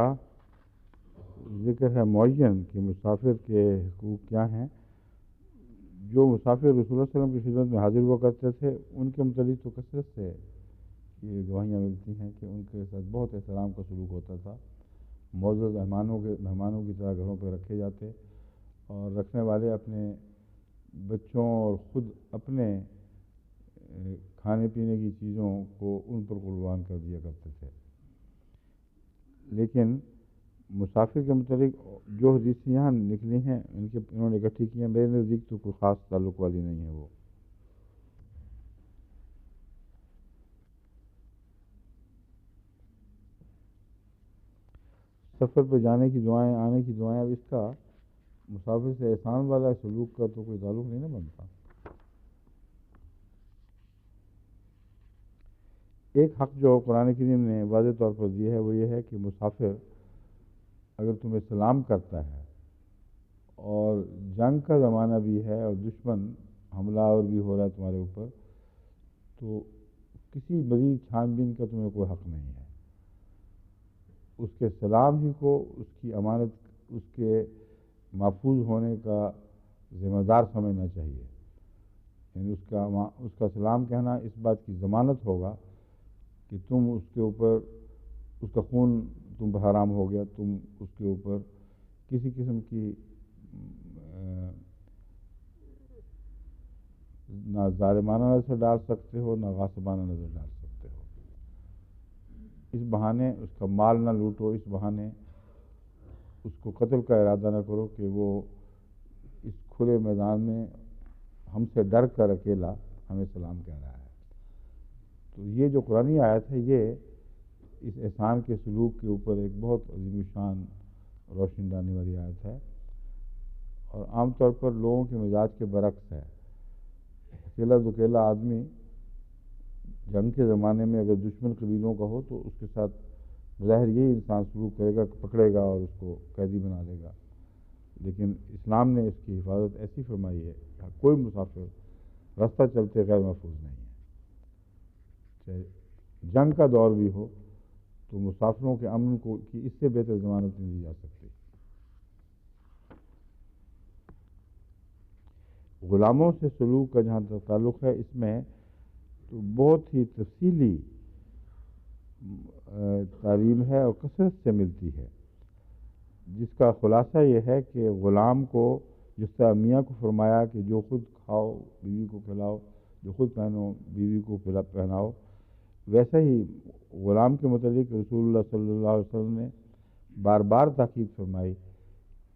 ذکر ہے معین کہ مسافر کے حقوق کیا ہیں، جو مسافر رسول اللہ صلی اللہ علیہ وسلم کی خدمت میں حاضر ہوا کرتے تھے ان کے متعلق تو کثرت سے یہ گواہیاں ملتی ہیں کہ ان کے ساتھ بہت احترام کا سلوک ہوتا تھا، معزز مہمانوں کی طرح گھروں پہ رکھے جاتے، اور رکھنے والے اپنے بچوں اور خود اپنے کھانے پینے کی چیزوں کو ان پر قربان کر دیا کرتے تھے۔ لیکن مسافر کے متعلق جو حدیثیں یہاں نکلی ہیں انہوں نے اکٹھی کی ہیں، میرے نزدیک تو کوئی خاص تعلق والی نہیں ہے وہ۔ سفر پہ جانے کی دعائیں، آنے کی دعائیں، اب اس کا مسافر سے احسان والا سلوک کا تو کوئی تعلق نہیں نہ بنتا۔ ایک حق جو قرآن کریم نے واضح طور پر دیا ہے وہ یہ ہے کہ مسافر اگر تمہیں سلام کرتا ہے اور جنگ کا زمانہ بھی ہے اور دشمن حملہ آور بھی ہو رہا ہے تمہارے اوپر، تو کسی مزید چھان بین کا تمہیں کوئی حق نہیں ہے۔ اس کے سلام ہی کو اس کی امانت، اس کے محفوظ ہونے کا ذمہ دار سمجھنا چاہیے۔ یعنی اس کا سلام کہنا اس بات کی ضمانت ہوگا کہ تم اس کے اوپر، اس کا خون تم پر حرام ہو گیا، تم اس کے اوپر کسی قسم کی نہ ظالمانہ نظر ڈال سکتے ہو، نہ غاصبانہ نظر ڈال سکتے ہو۔ اس بہانے اس کا مال نہ لوٹو، اس بہانے اس کو قتل کا ارادہ نہ کرو کہ وہ اس کھلے میدان میں ہم سے ڈر کر اکیلا ہمیں سلام کہہ رہا ہے۔ تو یہ جو قرآنی آیت ہے یہ اس احسان کے سلوک کے اوپر ایک بہت عظیم شان روشن ڈالنے والی آیت ہے، اور عام طور پر لوگوں کے مزاج کے برعکس ہے۔ اکیلا دکیلا آدمی جنگ کے زمانے میں اگر دشمن قبیلوں کا ہو تو اس کے ساتھ بظاہر یہی انسان سلوک کرے گا، پکڑے گا اور اس کو قیدی بنا لے گا، لیکن اسلام نے اس کی حفاظت ایسی فرمائی ہے کہ کوئی مسافر راستہ چلتے غیر محفوظ نہیں ہے۔ چاہے جنگ کا دور بھی ہو تو مسافروں کے امن کو کی اس سے بہتر ضمانت نہیں دی جا سکتی۔ غلاموں سے سلوک کا جہاں تک تعلق ہے، اس میں تو بہت ہی تفصیلی تعلیم ہے اور کثرت سے ملتی ہے، جس کا خلاصہ یہ ہے کہ غلام کو جس طرح میاں کو فرمایا کہ جو خود کھاؤ بیوی کو کھلاؤ، جو خود پہنو بیوی کو پہناؤ، ویسا ہی غلام کے متعلق رسول اللہ صلی اللہ علیہ وسلم نے بار بار تاکید فرمائی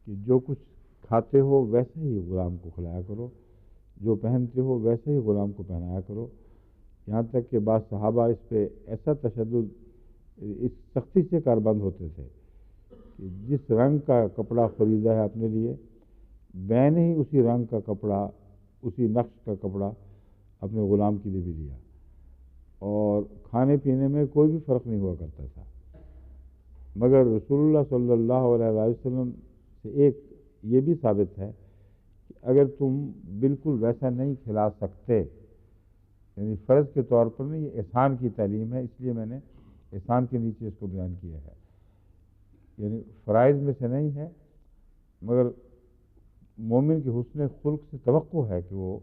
کہ جو کچھ کھاتے ہو ویسے ہی غلام کو کھلایا کرو، جو پہنتے ہو ویسے ہی غلام کو پہنایا کرو۔ یہاں تک کہ بعض صحابہ اس پہ ایسا تشدد، اس سختی سے کاربند ہوتے تھے کہ جس رنگ کا کپڑا خریدا ہے اپنے لیے، بین ہی اسی رنگ کا کپڑا، اسی نقش کا کپڑا اپنے غلام کے لیے بھی لیا، اور کھانے پینے میں کوئی بھی فرق نہیں ہوا کرتا تھا۔ مگر رسول اللہ صلی اللہ علیہ وسلم سے ایک یہ بھی ثابت ہے کہ اگر تم بالکل ویسا نہیں کھلا سکتے، یعنی فرض کے طور پر نہیں، یہ احسان کی تعلیم ہے، اس لیے میں نے احسان کے نیچے اس کو بیان کیا ہے، یعنی فرائض میں سے نہیں ہے، مگر مومن کے حسن خلق سے توقع ہے کہ وہ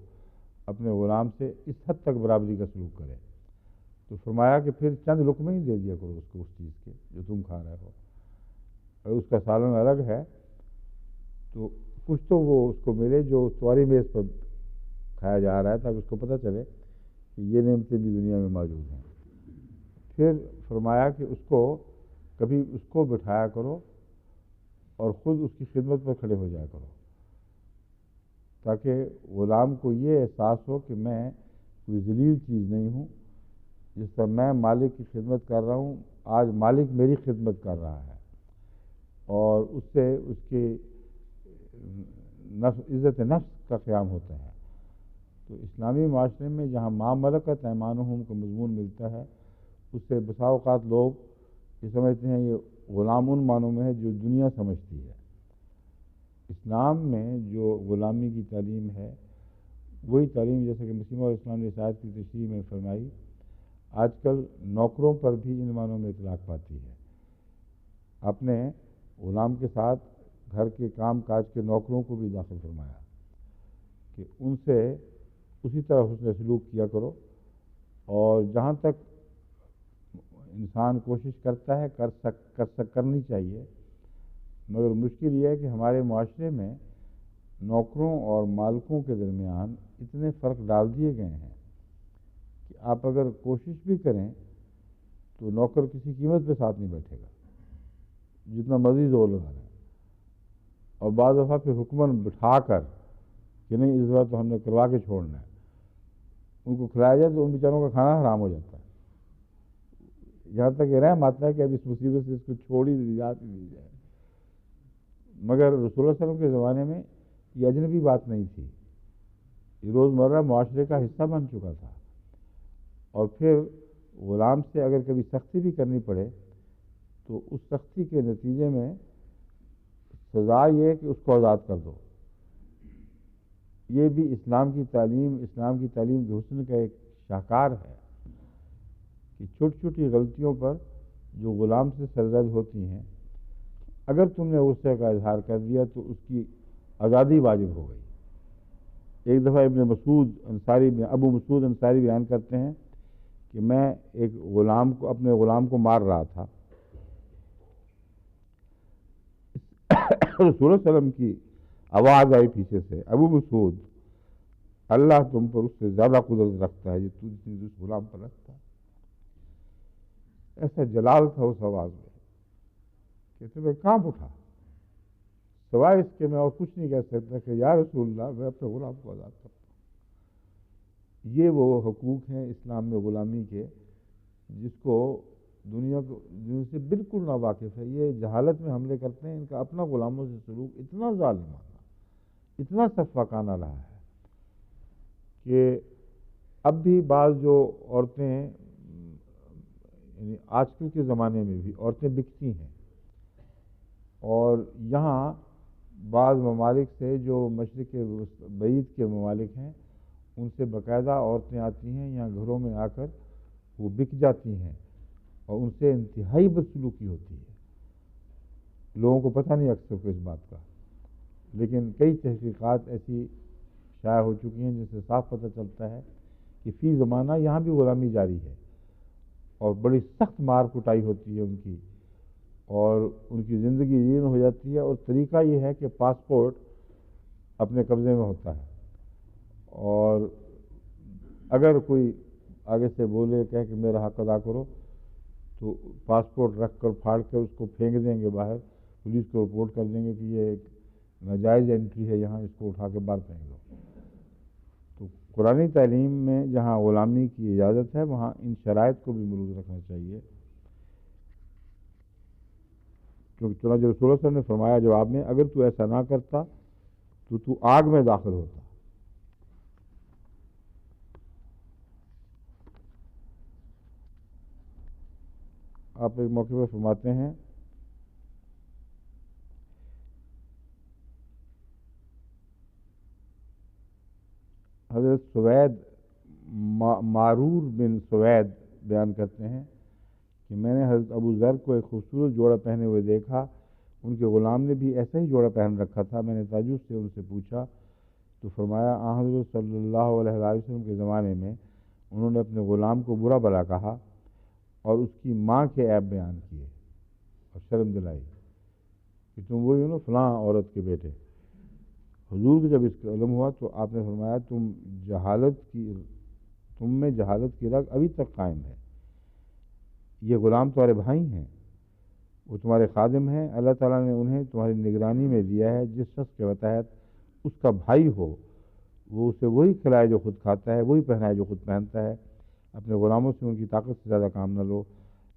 اپنے غلام سے اس حد تک برابری کا سلوک کرے۔ تو فرمایا کہ پھر چند لقمے ہی دے دیا کرو اس کو، اس چیز کے جو تم کھا رہے ہو، اگر اس کا سالن الگ ہے تو کچھ تو وہ اس کو ملے جو تمہاری میز پر کھایا جا رہا ہے، تاکہ اس کو پتہ چلے کہ یہ نعمتیں بھی دنیا میں موجود ہیں۔ پھر فرمایا کہ اس کو کبھی اس کو بٹھایا کرو اور خود اس کی خدمت پر کھڑے ہو جایا کرو، تاکہ غلام کو یہ احساس ہو کہ میں کوئی ذلیل چیز نہیں ہوں، جس طرح میں مالک کی خدمت کر رہا ہوں، آج مالک میری خدمت کر رہا ہے، اور اس سے اس کے عزت نفس کا قیام ہوتا ہے۔ تو اسلامی معاشرے میں جہاں ما ملکت ایمانہم کا مضمون ملتا ہے، اس سے بسا اوقات لوگ یہ سمجھتے ہیں یہ غلام ان معنوں میں ہے جو دنیا سمجھتی ہے۔ اسلام میں جو غلامی کی تعلیم ہے وہی تعلیم جیسے کہ مسیح اور اسلام نے اس آیت کی تشریح میں فرمائی، آج کل نوکروں پر بھی ان معنوں میں اطلاق پاتی ہے۔ اپنے غلام کے ساتھ گھر کے کام کاج کے نوکروں کو بھی داخل فرمایا کہ ان سے اسی طرح حسن سلوک کیا کرو، اور جہاں تک انسان کوشش کرتا ہے کرنی چاہیے، مگر مشکل یہ ہے کہ ہمارے معاشرے میں نوکروں اور مالکوں کے درمیان اتنے فرق ڈال دیے گئے ہیں کہ آپ اگر کوشش بھی کریں تو نوکر کسی قیمت پہ ساتھ نہیں بیٹھے گا، جتنا مرضی زور لگا لیں، اور بعض دفعہ پھر حکمن بٹھا کر کہ نہیں اس بار تو ہم نے کروا کے چھوڑنا ہے، ان کو کھلایا جائے تو ان بیچاروں کا کھانا حرام ہو جاتا ہے۔ یہاں تک یہ رحم آتا ہے کہ اب اس مصیبت سے اس کو چھوڑ ہی دی جائے، مگر رسول اللہ علیہ وسلم کے زمانے میں یہ اجنبی بات نہیں تھی، یہ روزمرہ معاشرے کا حصہ بن چکا تھا۔ اور پھر غلام سے اگر کبھی سختی بھی کرنی پڑے تو اس سختی کے نتیجے میں سزا یہ ہے کہ اس کو آزاد کر دو۔ یہ بھی اسلام کی تعلیم کے حسن کا ایک شاہکار ہے کہ چھوٹی چھوٹی غلطیوں پر جو غلام سے سرزد ہوتی ہیں، اگر تم نے غصے کا اظہار کر دیا تو اس کی آزادی واجب ہو گئی۔ ایک دفعہ ابو مسعود انصاری بیان کرتے ہیں کہ میں اپنے غلام کو مار رہا تھا، رسول اللہ علیہ وسلم کی آواز آئی پیچھے سے، ابو مسعود، اللہ تم پر اس سے زیادہ قدرت رکھتا ہے جو تو جتنی اس غلام پر رکھتا ہے۔ ایسا جلال تھا اس آواز میں کہ میں کانپ اٹھا، سوائے اس کے میں اور کچھ نہیں کہہ سکتا کہ یا رسول اللہ میں اپنے غلام کو آزاد کرتا ہوں۔ یہ وہ حقوق ہیں اسلام میں غلامی کے جس کو دنیا سے بالکل ناواقف ہے۔ یہ جہالت میں حملے کرتے ہیں، ان کا اپنا غلاموں سے سلوک اتنا ظالمانہ، اتنا سفاکانہ رہا ہے کہ اب بھی بعض جو عورتیں یعنی آج کل کے زمانے میں بھی عورتیں بکتی ہیں، اور یہاں بعض ممالک سے جو مشرق بعید کے ممالک ہیں ان سے باقاعدہ عورتیں آتی ہیں، یہاں گھروں میں آ کر وہ بک جاتی ہیں اور ان سے انتہائی بدسلوکی ہوتی ہے۔ لوگوں کو پتہ نہیں اکثر کو اس بات کا، لیکن کئی تحقیقات ایسی شائع ہو چکی ہیں جن سے صاف پتہ چلتا ہے کہ فی زمانہ یہاں بھی غلامی جاری ہے، اور بڑی سخت مار کٹائی ہوتی ہے ان کی، اور ان کی زندگی جین ہو جاتی ہے۔ اور طریقہ یہ ہے کہ پاسپورٹ اپنے قبضے میں ہوتا ہے، اور اگر کوئی آگے سے بولے کہے کہ میرا حق ادا کرو تو پاسپورٹ رکھ کر پھاڑ کر اس کو پھینک دیں گے باہر، پولیس کو رپورٹ کر دیں گے کہ یہ ایک ناجائز انٹری ہے یہاں، اس کو اٹھا کے باہر پھینک دو۔ تو قرآنی تعلیم میں جہاں غلامی کی اجازت ہے وہاں ان شرائط کو بھی ملحوظ رکھنا چاہیے، کیونکہ چنانچہ رسول اللہ صلی اللہ علیہ وسلم نے فرمایا جواب میں، اگر تو ایسا نہ کرتا تو آگ میں داخل ہوتا۔ آپ ایک موقع پر فرماتے ہیں حضرت سوید مارور بن سوید بیان کرتے ہیں کہ میں نے حضرت ابو ذر کو ایک خوبصورت جوڑا پہنے ہوئے دیکھا، ان کے غلام نے بھی ایسا ہی جوڑا پہن رکھا تھا۔ میں نے تعجب سے ان سے پوچھا تو فرمایا حضرت صلی اللہ علیہ وسلم کے زمانے میں انہوں نے اپنے غلام کو برا بھلا کہا اور اس کی ماں کے عیب بیان کیے اور شرم دلائی کہ تم وہی ہو نا فلاں عورت کے بیٹے۔ حضور کو جب اس کا علم ہوا تو آپ نے فرمایا تم میں جہالت کی رگ ابھی تک قائم ہے، یہ غلام تمہارے بھائی ہیں، وہ تمہارے خادم ہیں، اللہ تعالیٰ نے انہیں تمہاری نگرانی میں دیا ہے، جس شخص کے تحت اس کا بھائی ہو وہ اسے وہی کھلائے جو خود کھاتا ہے، وہی پہنائے جو خود پہنتا ہے۔ اپنے غلاموں سے ان کی طاقت سے زیادہ کام نہ لو،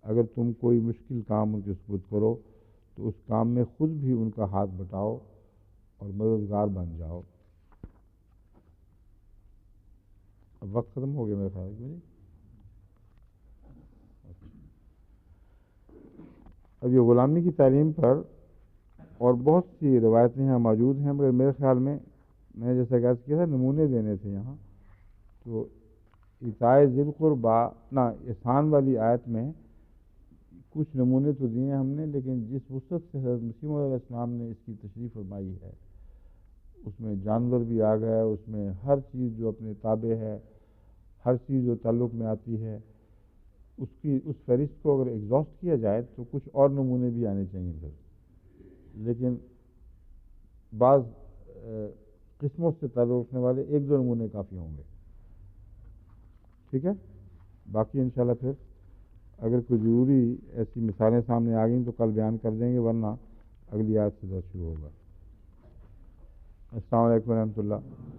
اگر تم کوئی مشکل کام ان کے سپرد کرو تو اس کام میں خود بھی ان کا ہاتھ بٹاؤ اور مددگار بن جاؤ. اب وقت ختم ہو گیا میرے خیال میں. اب یہ غلامی کی تعلیم پر اور بہت سی روایتیں یہاں موجود ہیں، مگر میرے خیال میں نے جیسا کہ کیا تھا نمونے دینے تھے یہاں، تو ایتائے ذی القربیٰ احسان والی آیت میں کچھ نمونے تو دیے ہم نے، لیکن جس وسعت سے حضرت مسیح موعود علیہ السلام نے اس کی تشریح فرمائی ہے اس میں جانور بھی آ گئے، اس میں ہر چیز جو اپنے تابع ہے، ہر چیز جو تعلق میں آتی ہے، اس فہرست کو اگر ایگزاسٹ کیا جائے تو کچھ اور نمونے بھی آنے چاہیے پھر، لیکن بعض قسموں سے تعلق رکھنے والے ایک دو نمونے کافی ہوں گے. ٹھیک ہے، باقی انشاءاللہ پھر اگر کوئی ضروری ایسی مثالیں سامنے آ گئیں تو کل بیان کر دیں گے، ورنہ اگلی آیت سے درس شروع ہوگا. السلام علیکم ورحمۃ اللہ.